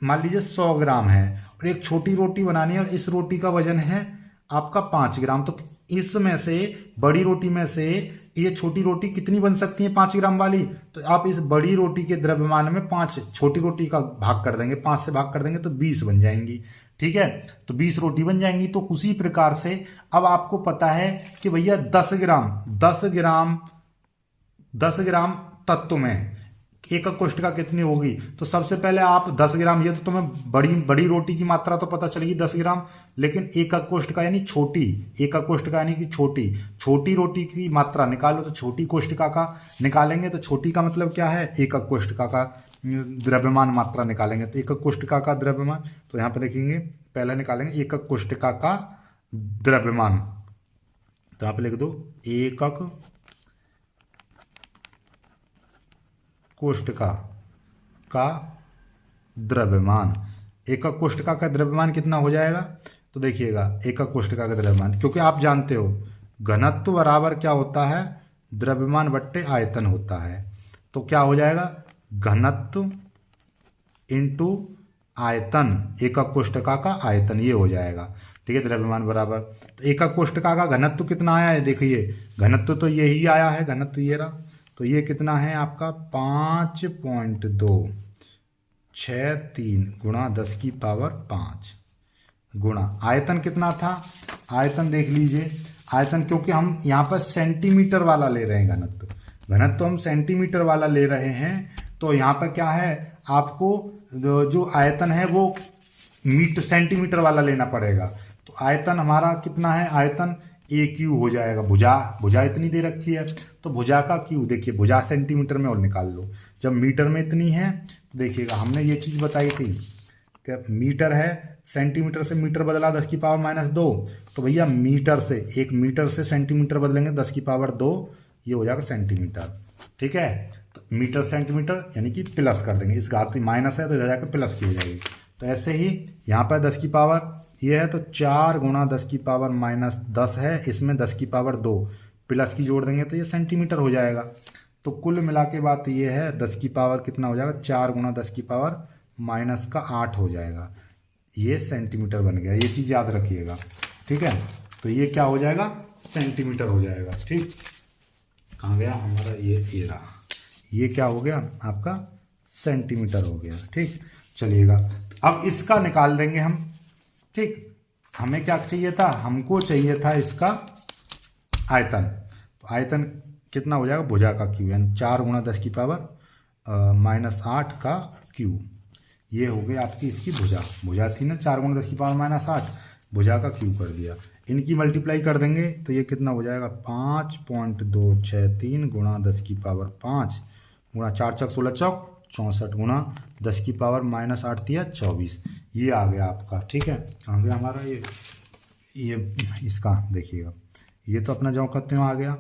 मान लीजिए 100 ग्राम है, और एक छोटी रोटी बनानी है और इस रोटी का वजन है आपका 5 ग्राम। तो इसमें से बड़ी रोटी में से ये छोटी रोटी कितनी बन सकती है 5 ग्राम वाली? तो आप इस बड़ी रोटी के द्रव्यमान में 5 छोटी रोटी का भाग कर देंगे, 5 से भाग कर देंगे तो 20 बन जाएंगी, ठीक है। तो 20 रोटी बन जाएंगी। तो उसी प्रकार से अब आपको पता है कि भैया 10 ग्राम तत्व में एकक कोष्ठका कितनी होगी। तो सबसे पहले आप 10 ग्राम, ये तो तुम्हें बड़ी रोटी की मात्रा तो पता चलेगी 10 ग्राम, लेकिन एकक कोष्ठका यानी छोटी, एकक कोष्ठका यानी कि छोटी रोटी की मात्रा निकालो, तो छोटी कोष्ठका का निकालेंगे। तो छोटी का मतलब क्या है? एकक कोष्ठका का द्रव्यमान मात्रा निकालेंगे। तो एकक कोष्ठका का द्रव्यमान, तो यहाँ पे देखेंगे पहले निकालेंगे एकक कोष्ठका का द्रव्यमान, तो यहाँ पे लिख दो एकक कोष्ठका का द्रव्यमान। एकक कोष्ठका का द्रव्यमान कितना हो जाएगा? तो देखिएगा एकक कोष्ठका का द्रव्यमान, क्योंकि आप जानते हो घनत्व बराबर क्या होता है? द्रव्यमान बट्टे आयतन होता है। तो क्या हो जाएगा? घनत्व इंटू आयतन, एकक कोष्ठका का आयतन, ये हो जाएगा, ठीक है। द्रव्यमान बराबर, तो एकक कोष्ठका का घनत्व कितना आया है? देखिए घनत्व तो यही आया है, घनत्व ये रहा, तो ये कितना है आपका 5.263 गुणा 10 की पावर 5 गुणा आयतन कितना था? आयतन देख लीजिए, आयतन क्योंकि हम यहाँ पर सेंटीमीटर वाला ले रहे हैं, घनत्व हम सेंटीमीटर वाला ले रहे हैं, तो यहाँ पर क्या है आपको जो आयतन है वो सेंटीमीटर वाला लेना पड़ेगा। तो आयतन हमारा कितना है? आयतन ए क्यू हो जाएगा। भुजा इतनी दे रखी है, तो भुजा का क्यू देखिए, भुजा सेंटीमीटर में और निकाल लो। जब मीटर में इतनी है तो देखिएगा हमने ये चीज बताई थी कि मीटर है, सेंटीमीटर से मीटर बदला 10 की पावर -2, तो भैया मीटर से, एक मीटर से सेंटीमीटर बदलेंगे 10 की पावर 2, ये हो जाएगा सेंटीमीटर, ठीक है। तो मीटर सेंटीमीटर यानी कि प्लस कर देंगे, इस घात माइनस है तो इधर जाकर प्लस की हो जाएगी। तो ऐसे ही यहाँ पर 10 की पावर ये है, तो 4 गुणा 10 की पावर -10 है, इसमें 10 की पावर 2 प्लस की जोड़ देंगे तो ये सेंटीमीटर हो जाएगा। तो कुल मिला के बात ये है 10 की पावर कितना हो जाएगा? 4 गुणा 10 की पावर -8 हो जाएगा, ये सेंटीमीटर बन गया। ये चीज़ याद रखिएगा, ठीक है। तो ये क्या हो जाएगा? सेंटीमीटर हो जाएगा, ठीक। कहाँ गया हमारा? ये रहा, ये क्या हो गया आपका? सेंटीमीटर हो गया, ठीक। चलिएगा अब इसका निकाल देंगे हम, ठीक। हमें क्या चाहिए था? हमको चाहिए था इसका आयतन। तो आयतन कितना हो जाएगा? भुजा का क्यू, यानी 4 गुणा 10 की पावर -8 का क्यू, ये हो गई आपकी इसकी भुजा थी ना, 4 गुणा 10 की पावर -8, भुजा का क्यू कर दिया। इनकी मल्टीप्लाई कर देंगे तो ये कितना हो जाएगा? 5.263 गुणा 10 की पावर 5 गुणा 4 चौक 16 चौक 64 गुणा 10 की पावर माइनस 8 दिया 24, ये आ गया आपका। ठीक है, आ गया हमारा ये इसका देखिएगा, ये तो अपना जो कहते हैं आ गया।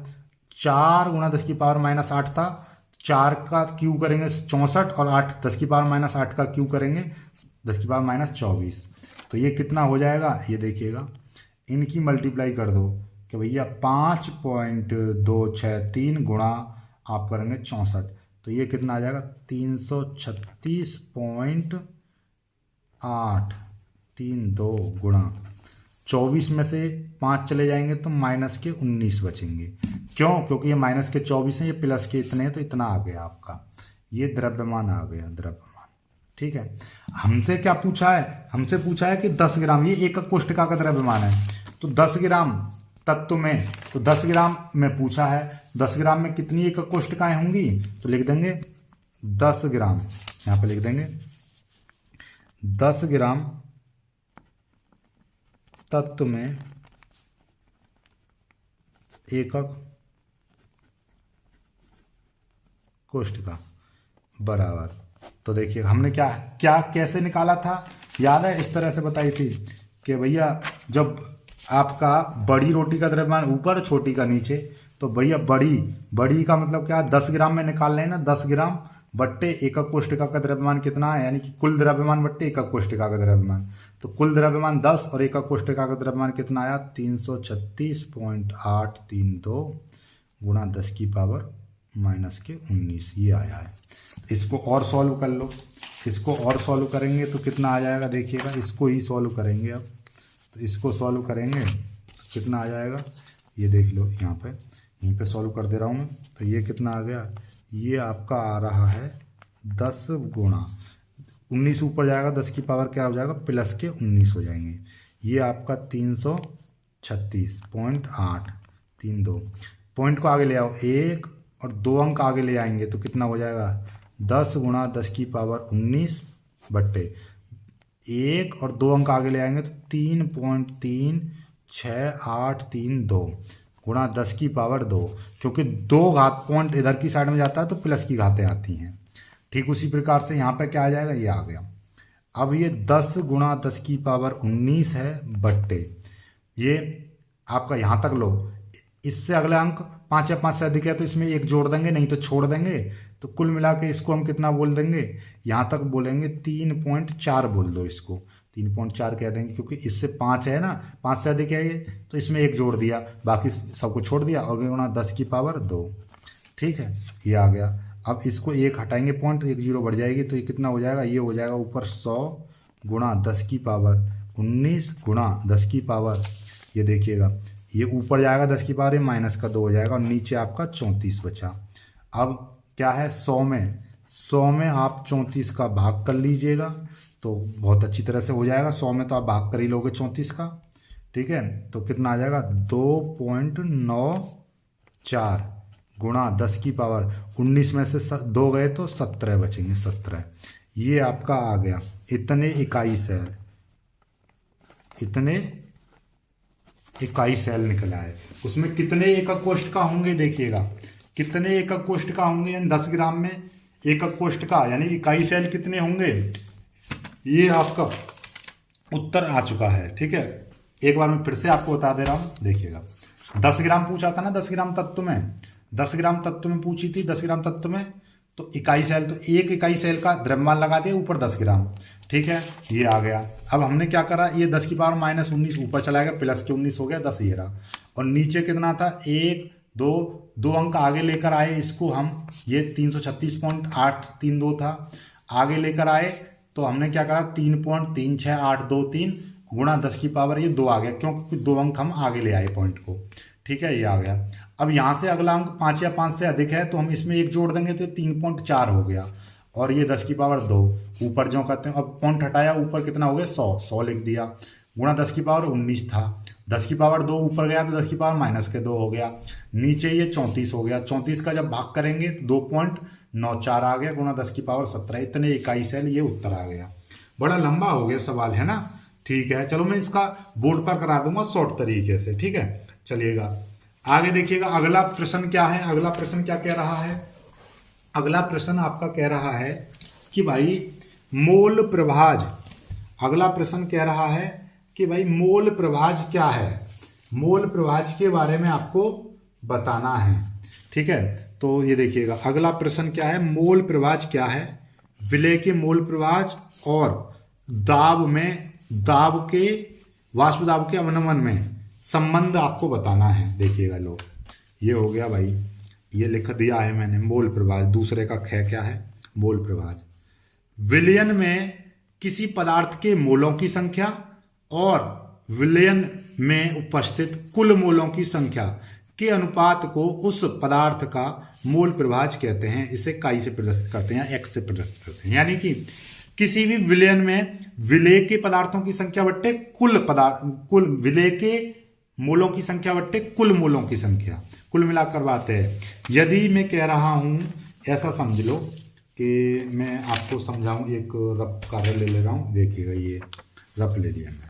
4 गुणा 10 की पावर माइनस 8 था, 4 का क्यू करेंगे 64 और 8 10 की पावर माइनस 8 का क्यू करेंगे 10 की पावर माइनस 24। तो ये कितना हो जाएगा, ये देखिएगा, इनकी मल्टीप्लाई कर दो कि भैया 5.263 गुणा आप करेंगे 64, तो ये कितना आ जाएगा 336.832 गुणा 24 में से 5 चले जाएंगे तो माइनस के 19 बचेंगे। क्यों? क्योंकि ये माइनस के 24 हैं, ये प्लस के इतने हैं, तो इतना आ गया आपका, ये द्रव्यमान आ गया, द्रव्यमान। ठीक है, हमसे क्या पूछा है, हमसे पूछा है कि 10 ग्राम, ये एकक कोष्ठिका का द्रव्यमान है, तो 10 ग्राम तत्व में, तो 10 ग्राम में पूछा है, 10 ग्राम में कितनी एकक कोष्ठिकाएं होंगी, तो लिख देंगे 10 ग्राम, यहाँ पे लिख देंगे 10 ग्राम तत्व में एकक कोष्ठिका बराबर। तो देखिए हमने क्या क्या कैसे निकाला था, याद है, इस तरह से बताई थी कि भैया जब आपका बड़ी रोटी का द्रव्यमान ऊपर, छोटी का नीचे, तो भैया बड़ी का मतलब क्या, 10 ग्राम में निकाल लेना, 10 ग्राम बट्टे एकक कोष्ठिका का द्रव्यमान कितना है, यानी कि कुल द्रव्यमान बट्टे एकक कोष्ठिका का द्रव्यमान। तो कुल द्रव्यमान 10 और एकक कोष्ठिका का द्रव्यमान कितना आया, 336.832 गुणा 10 की पावर माइनस के 19, ये आया है। इसको और सॉल्व कर लो, इसको और सॉल्व करेंगे तो कितना आ जाएगा, देखिएगा, इसको ही सॉल्व करेंगे अब, तो इसको सॉल्व करेंगे तो कितना आ जाएगा, ये देख लो, यहाँ पे यहीं पे सॉल्व कर दे रहा हूँ मैं। तो ये कितना आ गया, ये आपका आ रहा है 10 गुणा 19, ऊपर जाएगा 10 की पावर क्या हो जाएगा, प्लस के 19 हो जाएंगे, ये आपका 336.832। पॉइंट को आगे ले आओ, 1 और 2 अंक आगे ले आएंगे तो कितना हो जाएगा, 10 गुणा 10 की पावर 19 बट्टे 1 और 2 अंक आगे ले आएंगे तो 3.36832 गुणा 10 की पावर 2, क्योंकि 2 घात पॉइंट इधर की साइड में जाता है तो प्लस की घातें आती हैं। ठीक उसी प्रकार से यहाँ पे क्या आ जाएगा, ये आ गया। अब ये 10 गुणा 10 की पावर 19 है बट्टे, ये आपका यहाँ तक लो, इससे अगला अंक 5 या 5 से अधिक है तो इसमें 1 जोड़ देंगे, नहीं तो छोड़ देंगे, तो कुल मिला के इसको हम कितना बोल देंगे, यहाँ तक बोलेंगे 3.4 बोल दो, इसको 3.4 कह देंगे, क्योंकि इससे 5 है ना, 5 से अधिक है ये, तो इसमें 1 जोड़ दिया, बाकी सबको छोड़ दिया, और गुणा 10 की पावर 2। ठीक है, ये आ गया। अब इसको 1 हटाएंगे पॉइंट, 1 0 बढ़ जाएगी, तो ये कितना हो जाएगा, ये हो जाएगा ऊपर 100 गुणा 10 की पावर 19 गुणा 10 की पावर, ये देखिएगा, ये ऊपर जाएगा 10 की पावर, ये माइनस का 2 हो जाएगा, और नीचे आपका 34 बचा। अब क्या है, 100 में आप 34 का भाग कर लीजिएगा तो बहुत अच्छी तरह से हो जाएगा। 100 में तो आप भाग कर ही लोगे 34 का। ठीक है, तो कितना आ जाएगा, 2.94 गुणा 10 की पावर 19 में से 2 गए तो 17 बचेंगे, 17। ये आपका आ गया, इतने इकाई सेल निकला है। उसमें कितने एकक कोष्ठिका होंगे, देखिएगा कितने एकक कोष्ठिका होंगे 10 ग्राम में, एकक कोष्ठिका यानी इकाई सेल कितने होंगे, ये आपका उत्तर आ चुका है। ठीक है, एक बार मैं फिर से आपको बता दे रहा हूं, देखिएगा 10 ग्राम पूछा था ना, 10 ग्राम तत्व में, 10 ग्राम तत्व में पूछी थी, 10 ग्राम तत्व में, तो इकाई सेल, तो एक इकाई सेल का द्रव्यमान लगा दिया ऊपर 10 ग्राम। ठीक है, ये आ गया। अब हमने क्या करा, ये 10 की पावर माइनस 19 ऊपर चला गया, प्लस के 19 हो गया, 10 ये रहा, और नीचे कितना था, 1 2 अंक आगे लेकर आए इसको हम, ये 336.832 था, आगे लेकर आए तो हमने क्या करा, 3.36823 गुणा 10 की पावर ये 2 आ गया, क्योंकि 2 अंक हम आगे ले आए पॉइंट को। ठीक है, ये आ गया। अब यहाँ से अगला अंक 5 या 5 से अधिक है तो हम इसमें 1 जोड़ देंगे तो 3.4 हो गया, और ये 10 की पावर 2 ऊपर जो कहते हैं, अब पॉइंट हटाया, ऊपर कितना हो गया, 100 लिख दिया, गुणा 10 की पावर 19 था, 10 की पावर 2 ऊपर गया तो 10 की पावर माइनस के 2 हो गया, नीचे ये 34 हो गया, 34 का जब भाग करेंगे तो 2.94 आ गया, गुणा 10 की पावर 17, इतने इकाई सेल, ये उत्तर आ गया। बड़ा लंबा हो गया सवाल, है ना। ठीक है, चलो मैं इसका बोर्ड पर करा दूंगा शॉर्ट तरीके से। ठीक है, चलिएगा आगे देखिएगा, अगला प्रश्न क्या है, अगला प्रश्न क्या कह रहा है, अगला प्रश्न आपका कह रहा है कि भाई मोल प्रभाज, अगला प्रश्न कह रहा है कि भाई मोल प्रभाज क्या है, मोल प्रभाज के बारे में आपको बताना है। ठीक है, तो ये देखिएगा अगला प्रश्न क्या है, मोल प्रभाज क्या है, विलय के मोल प्रभाज और दाब में, दाब के, वाष्प दाब के अवनमन में संबंध आपको बताना है। देखिएगा लो, ये हो गया भाई, ये लिख दिया है मैंने मोल प्रभाज। दूसरे का ख क्या है, मोल प्रभाज। विलयन में किसी पदार्थ के मोलों की संख्या और विलयन में उपस्थित कुल मोलों की संख्या के अनुपात को उस पदार्थ का मोल प्रभाज कहते हैं। इसे काई से प्रदर्शित करते हैं, एक्स से प्रदर्शित करते हैं। यानी कि किसी भी विलयन में विलेय के पदार्थों की संख्या बट्टे कुल पदार्थ, कुल विलेय के मोलों की संख्या बट्टे कुल मोलों की संख्या, कुल मिलाकर बात है। यदि मैं कह रहा हूं, ऐसा समझ लो कि मैं आपको समझाऊं, एक रफ कार्य ले रहा हूं। देखिएगा ये रफ ले लिया मैं,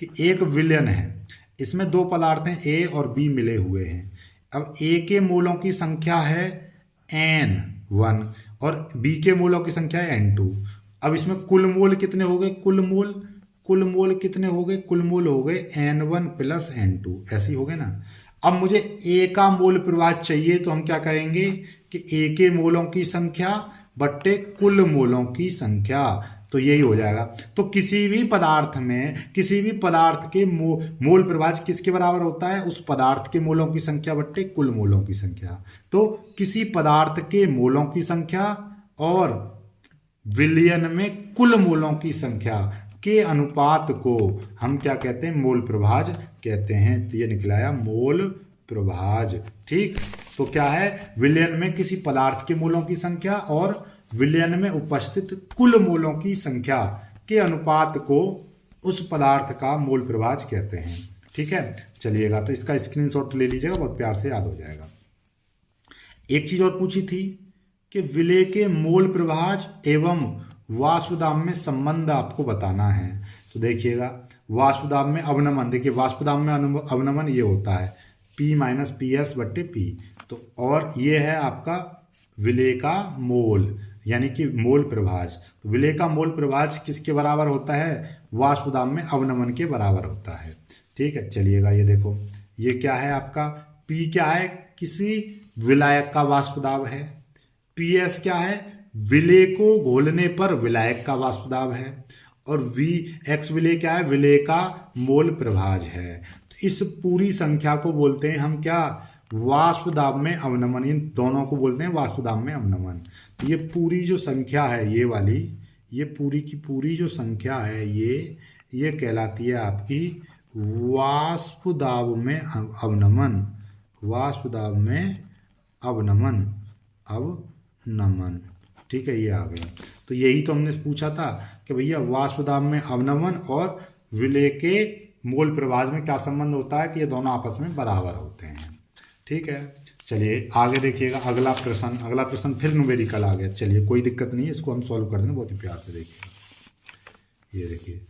कि एक विलयन है, इसमें दो पदार्थ हैं ए और बी मिले हुए हैं। अब ए के मोलों की संख्या है N1 और बी के मोलों की संख्या है N2। अब इसमें कुल मोल कितने हो गए, कुल मोल कितने हो गए, कुल मोल हो गए N1 प्लस N2, ऐसे हो गए ना। अब मुझे ए का मोल प्रभाज चाहिए, तो हम क्या करेंगे कि ए के मोलों की संख्या बट्टे कुल मोलों की संख्या, तो यही हो जाएगा। तो किसी भी पदार्थ में, किसी भी पदार्थ के मोल प्रभाज किसके बराबर होता है, उस पदार्थ के मोलों की संख्या बट्टे कुल मोलों की संख्या। तो किसी पदार्थ के मोलों की संख्या और विलयन में कुल मोलों की संख्या के अनुपात को हम क्या कहते हैं, मोल प्रभाज कहते हैं। तो ये निकलाया मोल प्रभाज। ठीक, तो क्या है, विलयन में किसी पदार्थ के मोलों की संख्या और विलयन में उपस्थित कुल मोलों की संख्या के अनुपात को उस पदार्थ का मोल प्रभाज कहते हैं। ठीक है, चलिएगा तो इसका स्क्रीनशॉट ले लीजिएगा, बहुत प्यार से याद हो जाएगा। एक चीज और पूछी थी कि विलय के मोल प्रभाज एवं वाष्प दाब में संबंध आपको बताना है। तो देखिएगा वाष्प दाब में अवनमन, देखिए वाष्प दाब में अवनमन ये होता है P माइनस पी एस बट्टे पी। तो और ये है आपका विलय का मोल, यानी कि मोल प्रभाज। तो विलय का मोल प्रभाज किसके बराबर होता है, वाष्प दाब में अवनमन के बराबर होता है। ठीक है, चलिएगा ये देखो, ये क्या है आपका, P क्या है, किसी विलायक का वाष्प दाब है। PS क्या है, विलय को घोलने पर विलायक का वाष्प दाब है। और VX विलय क्या है, विलय का मोल प्रभाज है। तो इस पूरी संख्या को बोलते हैं हम क्या, वाष्प दाब में अवनमन। इन दोनों को बोलते हैं वाष्प दाब में अवनमन। तो ये पूरी जो संख्या है, ये वाली, ये पूरी की पूरी जो संख्या है, ये कहलाती है आपकी वाष्प दाब में अवनमन, वाष्प दाब में अवनमन, अवनमन। ठीक है, ये आ गया। तो यही तो हमने पूछा था कि भैया वाष्प दाब में अवनमन और विलय के मोल प्रभाज में क्या संबंध होता है, कि ये दोनों आपस में बराबर होते हैं। ठीक है, चलिए आगे देखिएगा अगला प्रश्न फिर न्यूमेरिकल आ गया। चलिए कोई दिक्कत नहीं है, इसको हम सॉल्व कर देंगे बहुत ही प्यार से। देखिए ये देखिए,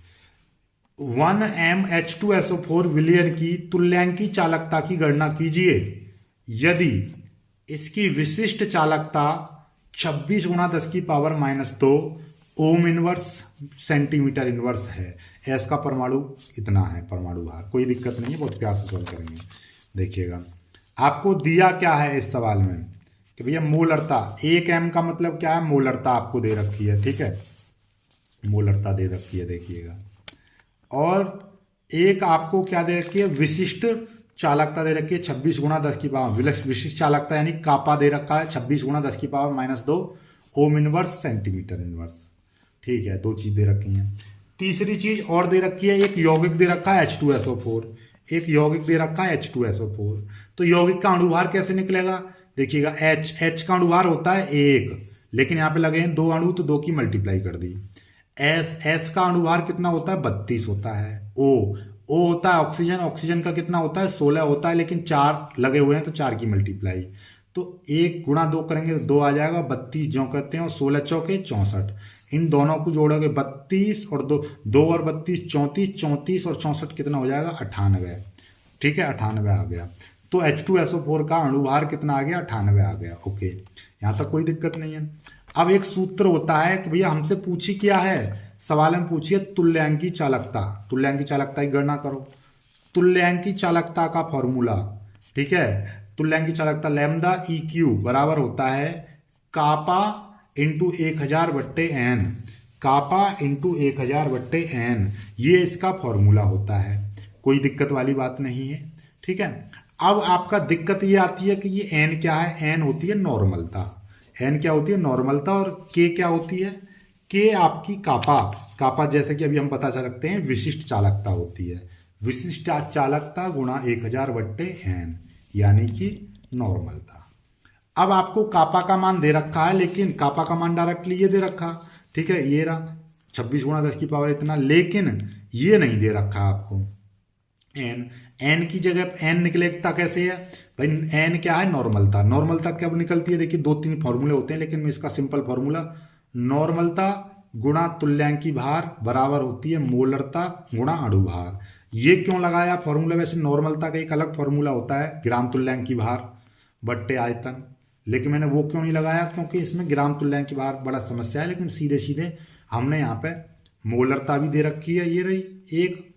1MH2SO4 विलयन की तुल्यांकी चालकता की गणना कीजिए यदि इसकी विशिष्ट चालकता 26 गुणा 10 की power -2 ohm inverse centimetre inverse है। एस का परमाणु इतना है, परमाणु भार। कोई दिक्कत नहीं है, बहुत प्यार से सॉल्व करेंगे। देखिएगा आपको दिया क्या है इस सवाल में कि भैया मोलरता, 1 M का मतलब क्या है, मोलरता आपको दे रखी है। ठीक है, मोलरता दे रखी है, देखिएगा। और एक आपको क्या दे रखी है, विशिष्ट चालकता दे रखी है 26 गुणा 10 की पावर, विशिष्ट चालकता यानी कापा दे रखा है 26 गुणा 10 की power -2 ohm inverse centimetre inverse. ठीक है, दो चीज दे रखी हैं। तीसरी चीज और दे रखी है, एक यौगिक दे रखा है H2SO4, एक यौगिक दे रखा है H2SO4। तो यौगिक का अणुभार कैसे निकलेगा, देखिएगा H का अणुभार होता है 1, लेकिन यहाँ पे लगे हैं 2 अणु, तो 2 की मल्टीप्लाई कर दी। S का अणुभार कितना होता है, 32 होता है। O होता है ऑक्सीजन का कितना होता है, 16 होता है, लेकिन 4 लगे हुए हैं तो 4 की मल्टीप्लाई। तो 1 गुणा 2 करेंगे तो 2 आ जाएगा, 32 जो कहते हैं, और 16 चौके 64। इन दोनों को जोड़ोगे 32 और 2 और 32 34 और 64 कितना हो जाएगा, 98। ठीक है, 98 आ गया। तो H2SO4 का अणुभार कितना आ गया, 98 आ गया। ओके, यहाँ तक कोई दिक्कत नहीं है। अब एक सूत्र होता है कि भैया हमसे पूछी क्या है, सवाल में पूछिए तुल्यांकी चालकता, तुल्यांकी चालकता की गणना करो। तुल्यांकी चालकता का फॉर्मूला, ठीक है, तुल्यांकी चालकता लैम्डा ई क्यू बराबर होता है kappa into 1000/n, kappa into 1000/n, ये इसका फॉर्मूला होता है। कोई दिक्कत वाली बात नहीं है, ठीक है। अब आपका दिक्कत ये आती है कि ये एन क्या है, एन होती है नॉर्मलता, एन क्या होती है नॉर्मलता, और के क्या होती है, के आपकी कापा, कापा जैसे कि अभी हम पता चल सकते हैं विशिष्ट चालकता होती है, विशिष्ट चालकता गुणा 1000/n यानी कि नॉर्मलता। अब आपको कापा का मान दे रखा है, लेकिन कापा का मान डायरेक्टली ये दे रखा, ठीक है, ये रहा 26 × 10 इतना, लेकिन ये नहीं दे रखा आपको एन, एन की जगह एन निकलेगा कैसे है भाई, एन क्या है नॉर्मलता, नॉर्मलता कब निकलती है, देखिए 2-3 फॉर्मूले होते हैं, लेकिन मैं इसका सिंपल फॉर्मूला, नॉर्मलता गुणा तुल्यांकी भार बराबर होती है मोलरता गुणा अणुभार। ये क्यों लगाया फॉर्मूला, वैसे नॉर्मलता का एक अलग फॉर्मूला होता है ग्राम तुल्यांकी भार बट्टे आयतन, लेकिन मैंने वो क्यों नहीं लगाया, क्योंकि इसमें ग्राम तुल्यांकी भार बड़ा समस्या है, लेकिन सीधे सीधे हमने यहाँ पे मोलरता भी दे रखी है, ये रही एक,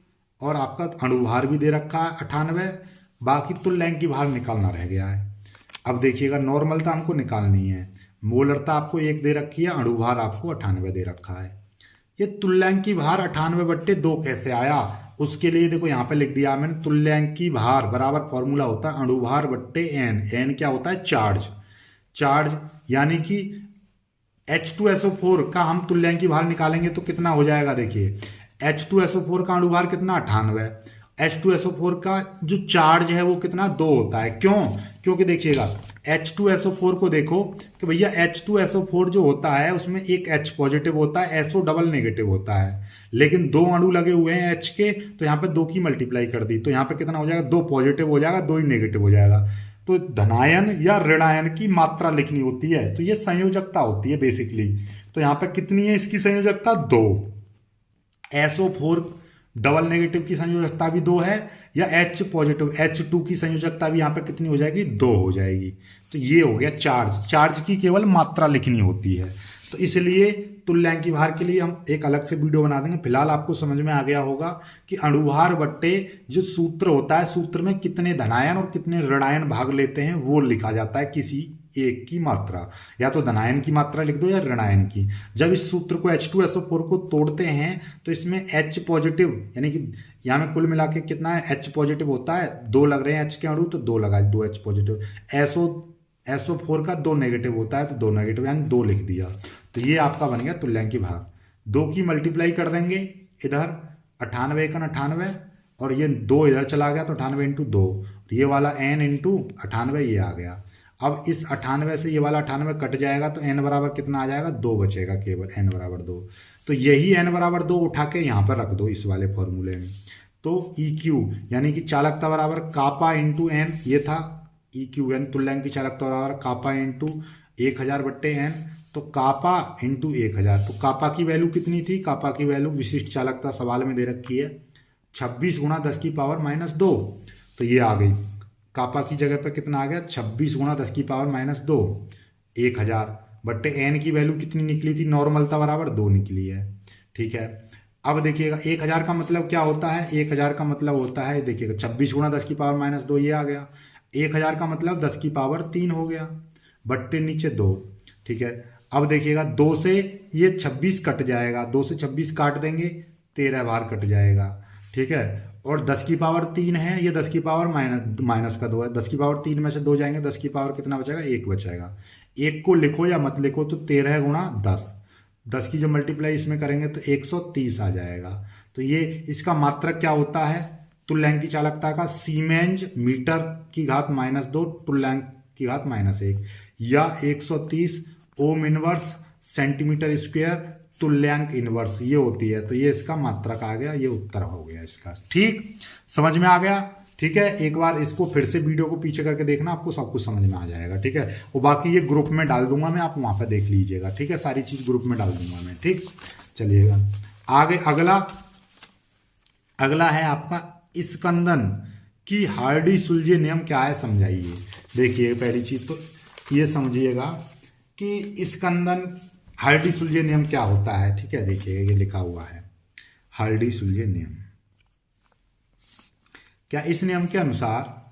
और आपका अणुभार भी दे रखा है 98, बाकी तुल्यांकी भार निकालना रह गया है। अब देखिएगा नॉर्मलता हमको निकालनी है, मोलरता आपको 1 दे रखी है, अणुभार आपको 98 दे रखा है। ये तुल्यांकी भार 98/2 कैसे आया, उसके लिए देखो यहाँ पे लिख दिया मैंने, तुल्यांकी भार बराबर फॉर्मूला होता है अणुभार बट्टे एन, एन क्या होता है चार्ज, चार्ज यानी कि H2SO4 का हम तुल्यांकी भार निकालेंगे तो कितना हो जाएगा, देखिए H2SO4 का अणुभार कितना 98, H2SO4 का जो चार्ज है वो कितना 2 होता है, क्यों, क्योंकि देखिएगा H2SO4 को देखो कि भैया H2SO4 जो होता है उसमें एक H पॉजिटिव होता है, SO डबल नेगेटिव होता है, लेकिन 2 अणु लगे हुए हैं H के, तो यहाँ पे 2 की मल्टीप्लाई कर दी, तो यहाँ पे कितना हो जाएगा 2 पॉजिटिव हो जाएगा, 2 ही नेगेटिव हो जाएगा। तो धनायन या ऋणायन की मात्रा लिखनी होती है, तो ये संयोजकता होती है बेसिकली। तो यहाँ पे कितनी है इसकी संयोजकता 2, SO4 डबल नेगेटिव की संयोजकता भी 2 है, या H पॉजिटिव H2 की संयोजकता भी यहाँ पे कितनी हो जाएगी 2 हो जाएगी। तो ये हो गया चार्ज, चार्ज की केवल मात्रा लिखनी होती है, तो इसलिए तुल्यांकी भार के लिए हम एक अलग से वीडियो बना देंगे। फिलहाल आपको समझ में आ गया होगा कि अणुभार बट्टे जो सूत्र होता है, सूत्र में कितने धनायन और कितने ऋणायन भाग लेते हैं वो लिखा जाता है किसी एक की मात्रा, या तो धनायन की मात्रा लिख दो या ऋणायन की। जब इस सूत्र को H2SO4 को तोड़ते हैं तो इसमें H पॉजिटिव यानी कि यहाँ में कुल मिला के कितना है H पॉजिटिव होता है, 2 लग रहे हैं H के अणु तो 2 लगाए, 2 H पॉजिटिव, SO4 का 2 नेगेटिव होता है तो 2 नेगेटिव यानी 2 लिख दिया। तो ये आपका बन गया तुल्यांकी भार, 2 की मल्टीप्लाई कर देंगे इधर 98 का 98, और ये 2 इधर चला गया तो 98 × 2, ये वाला n × 98 ये आ गया। अब इस 98 से ये वाला 98 कट जाएगा तो n बराबर कितना आ जाएगा 2 बचेगा केवल, n बराबर 2। तो यही n बराबर 2 उठा के यहाँ पर रख दो इस वाले फॉर्मूले में। तो EQ यानी कि चालकता बराबर कापा × n, ये था EQ यानी तुल्यांकी चालकता बराबर कापा × 1000/n, तो कापा × 1000, तो कापा की वैल्यू कितनी थी, कापा की वैल्यू विशिष्ट चालकता सवाल में दे रखी है 26 × 10⁻², तो ये आ गई। कापा की जगह पे कितना आ गया 26 × 10⁻², 1000/n की वैल्यू कितनी निकली थी, नॉर्मलता बराबर 2 निकली है, ठीक है। अब देखिएगा 1000 का मतलब क्या होता है, 1000 का मतलब होता है, देखिएगा 26 × 10⁻² ये आ गया, 1000 का मतलब 10⁻³ हो गया, बट्टे नीचे 2, ठीक है। अब देखिएगा 2 से ये 26 कट जाएगा, 2 से 26 काट देंगे 13 बार कट जाएगा, ठीक है। और 10⁻³ है, ये 10⁻−2 है, 10⁻³ में से 2 जाएंगे, 10 कितना बचेगा 1 बचेगा। 1 को लिखो या मत लिखो तो 13 × 10, 10 की जब मल्टीप्लाई इसमें करेंगे तो 130 आ जाएगा। तो ये इसका मात्रक क्या होता है, तुल्यांकी चालकता का सीमेंज मीटर की घात -2 तुल्यांक की घात -1, या 130 ओम इनवर्स सेंटीमीटर स्क्वायर तुल्यांक इनवर्स ये होती है। तो ये इसका मात्रक आ गया, ये उत्तर हो गया इसका, ठीक समझ में आ गया, ठीक है। एक बार इसको फिर से वीडियो को पीछे करके देखना, आपको सब कुछ समझ में आ जाएगा, ठीक है। और बाकी ये ग्रुप में डाल दूंगा मैं, आप वहां पर देख लीजिएगा, ठीक है। सारी चीज ग्रुप में डाल दूंगा मैं, ठीक। चलिएगा आगे, अगला है आपका स्कंदन की हार्डी सुलजे नियम क्या है समझाइए। देखिए पहली चीज तो ये समझिएगा कि स्कंदन हार्डी-सुलजे नियम क्या होता है। ठीक है, देखिए ये लिखा हुआ है हार्डी-सुलजे नियम। क्या इस नियम के अनुसार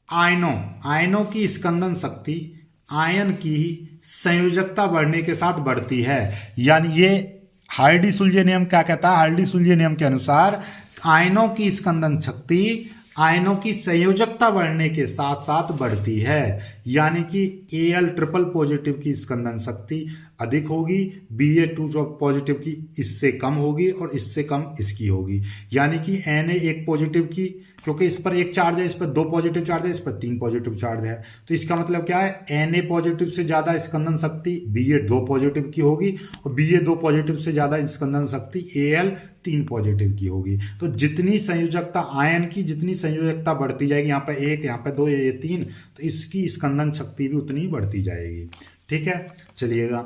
आयनों की स्कंदन शक्ति आयन की संयोजकता बढ़ने के साथ बढ़ती है। यानी ये हार्डी-सुलजे नियम क्या कहता है? हार्डी-सुलजे नियम के अनुसार आयनों की स्कंदन शक्ति आयनों की संयोजकता बढ़ने के साथ साथ बढ़ती है। यानी कि Al ट्रिपल पॉजिटिव की स्कंदन शक्ति अधिक होगी, Ba2 पॉजिटिव की इससे कम होगी और इससे कम इसकी होगी। यानी कि Na एक पॉजिटिव की, क्योंकि इस पर एक चार्ज है, इस पर 2 पॉजिटिव चार्ज है, इस पर 3 पॉजिटिव चार्ज है, तो इसका मतलब क्या है? Na पॉजिटिव से ज्यादा स्कंदन शक्ति Ba2 पॉजिटिव की होगी और Ba2 पॉजिटिव से ज्यादा स्कंदन शक्ति Al 3 पॉजिटिव की होगी। तो जितनी संयोजकता आयन की जितनी संयोजकता बढ़ती जाएगी, यहाँ पे 1, यहाँ पे 2, ये 3, तो इसकी स्कंदन शक्ति भी उतनी बढ़ती जाएगी। ठीक है, चलिएगा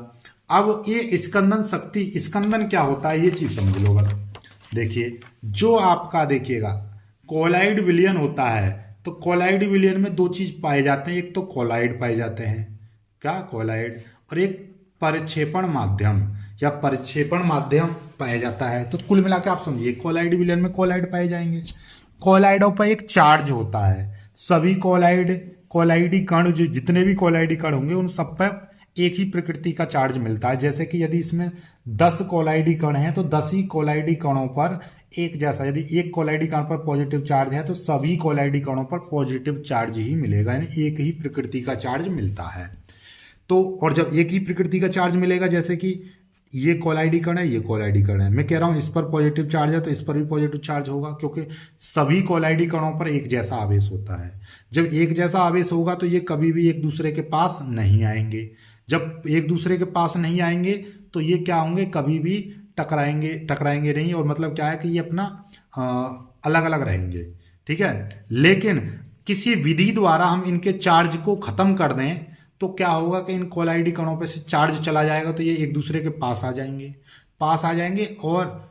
अब ये स्कंदन शक्ति, स्कंदन क्या होता है ये चीज समझ लो बस। देखिए जो आपका देखिएगा कोलाइड विलयन होता है, तो कोलाइड विलयन में 2 चीज पाए जाते हैं। एक तो कोलाइड पाए जाते हैं, क्या कोलाइड, और एक परिक्षेपण माध्यम या परिक्षेपण माध्यम पाया जाता है। तो कुल मिला के आप समझिए कोलाइड विलयन में कोलाइड पाए जाएंगे। कोलाइडों पर एक चार्ज होता है। सभी कोलाइडी कण, जो जितने भी कोलाइडी कण होंगे उन सब पर एक ही प्रकृति का चार्ज मिलता है। जैसे कि यदि इसमें 10 कोलाइडी कण हैं तो 10 ही कोलाइडी कणों पर एक जैसा, यदि एक कोलाइडी कण पर पॉजिटिव चार्ज है तो सभी कोलाइडी कणों पर पॉजिटिव चार्ज ही मिलेगा, यानी एक ही प्रकृति का चार्ज मिलता है। तो और जब एक ही प्रकृति का चार्ज मिलेगा, जैसे कि ये कोलाइडी कण है, ये कोलाइडी कण है, मैं कह रहा हूं इस पर पॉजिटिव चार्ज है तो इस पर भी पॉजिटिव चार्ज होगा, क्योंकि सभी कोलाइडी कणों पर एक जैसा आवेश होता है। जब एक जैसा आवेश होगा तो ये कभी भी एक दूसरे के पास नहीं आएंगे। जब एक दूसरे के पास नहीं आएंगे तो ये क्या होंगे, कभी भी टकराएंगे नहीं, और मतलब क्या है कि ये अपना अलग अलग रहेंगे। ठीक है, लेकिन किसी विधि द्वारा हम इनके चार्ज को खत्म कर दें तो क्या होगा कि इन कोलाइडी कणों पे से चार्ज चला जाएगा, तो ये एक दूसरे के पास आ जाएंगे और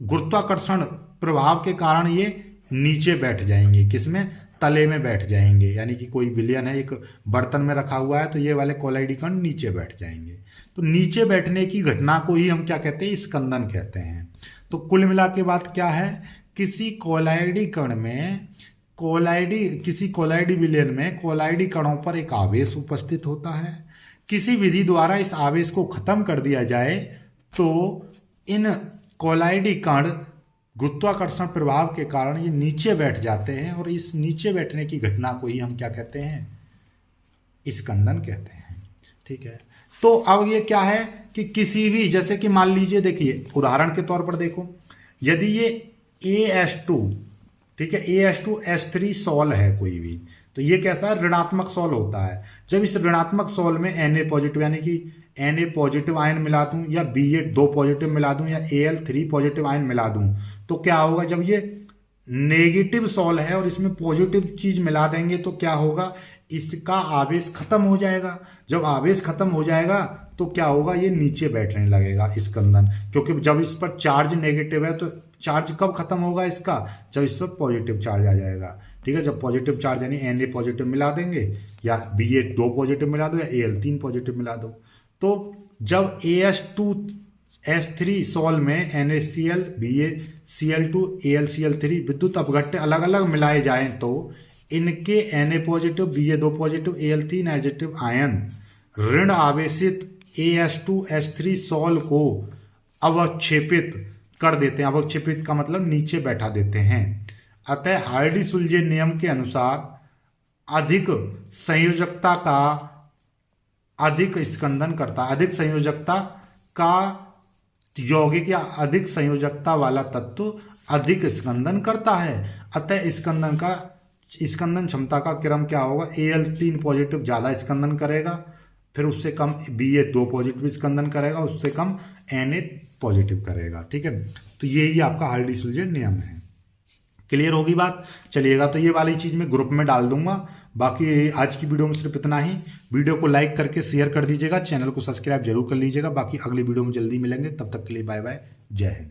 गुरुत्वाकर्षण प्रभाव के कारण ये नीचे बैठ जाएंगे। किसमें? तले में बैठ जाएंगे। यानी कि कोई विलयन है, एक बर्तन में रखा हुआ है, तो ये वाले कोलाइडी कण नीचे बैठ जाएंगे। तो नीचे बैठने की घटना को ही हम क्या कहते हैं? स्कंदन कहते हैं। तो कुल मिला के बात क्या है, किसी कोलाइडी कण में किसी कोलाइडी विलयन में कोलाइडी कणों पर एक आवेश उपस्थित होता है। किसी विधि द्वारा इस आवेश को खत्म कर दिया जाए तो इन कोलाइडी कण गुरुत्वाकर्षण प्रभाव के कारण ये नीचे बैठ जाते हैं, और इस नीचे बैठने की घटना को ही हम क्या कहते हैं? स्कंदन कहते हैं। ठीक है, तो अब ये क्या है कि किसी भी, जैसे कि मान लीजिए, देखिए उदाहरण के तौर पर देखो, यदि ये AS2, ठीक है, AS2S3 सॉल है कोई भी, तो ये कैसा है? ऋणात्मक सॉल होता है। जब इस ऋणात्मक सॉल में Na पॉजिटिव, यानी कि Na पॉजिटिव आयन मिला दूं, या Ba2 पॉजिटिव मिला दूं, या Al3 पॉजिटिव आयन मिला दूं, तो क्या होगा? जब ये नेगेटिव सॉल है और इसमें पॉजिटिव चीज मिला देंगे तो क्या होगा? इसका आवेश खत्म हो जाएगा। जब आवेश खत्म हो जाएगा तो क्या होगा? ये नीचे बैठने लगेगा स्कंदन, क्योंकि जब इस पर चार्ज नेगेटिव है तो चार्ज कब खत्म होगा इसका? जब इस पर पॉजिटिव चार्ज आ जाएगा। ठीक है, जब पॉजिटिव चार्ज यानी Na पॉजिटिव मिला देंगे, या Ba2 पॉजिटिव मिला दो, या Al3 पॉजिटिव मिला दो, तो जब AS2S3 सॉल में NaCl, BaCl2, AlCl3 विद्युत अपघट्य अलग अलग मिलाए जाएं तो इनके Na positive, Ba2 positive, Al3 negative ion ऋण आवेशित AS2S3 सॉल को अवक्षेपित कर देते हैं। अवक्षेपित का मतलब नीचे बैठा देते हैं। अतः हार्डी-सुलजे नियम के अनुसार अधिक संयोजकता का अधिक स्कंदन करता है। अधिक संयोजकता का यौगिक या अधिक संयोजकता वाला तत्व अधिक स्कंदन करता है। अतः स्कंदन क्षमता का क्रम क्या होगा? Al3 पॉजिटिव ज्यादा स्कंदन करेगा, फिर उससे कम Ba2 पॉजिटिव स्कंदन करेगा, उससे कम Na पॉजिटिव करेगा। ठीक है, तो यही आपका हार्डी-सुलजे नियम है। क्लियर होगी बात? चलिएगा, तो ये वाली चीज मैं ग्रुप में डाल दूंगा। बाकी आज की वीडियो में सिर्फ इतना ही। वीडियो को लाइक करके शेयर कर दीजिएगा, चैनल को सब्सक्राइब जरूर कर लीजिएगा। बाकी अगली वीडियो में जल्दी मिलेंगे, तब तक के लिए बाय बाय, जय हिंद।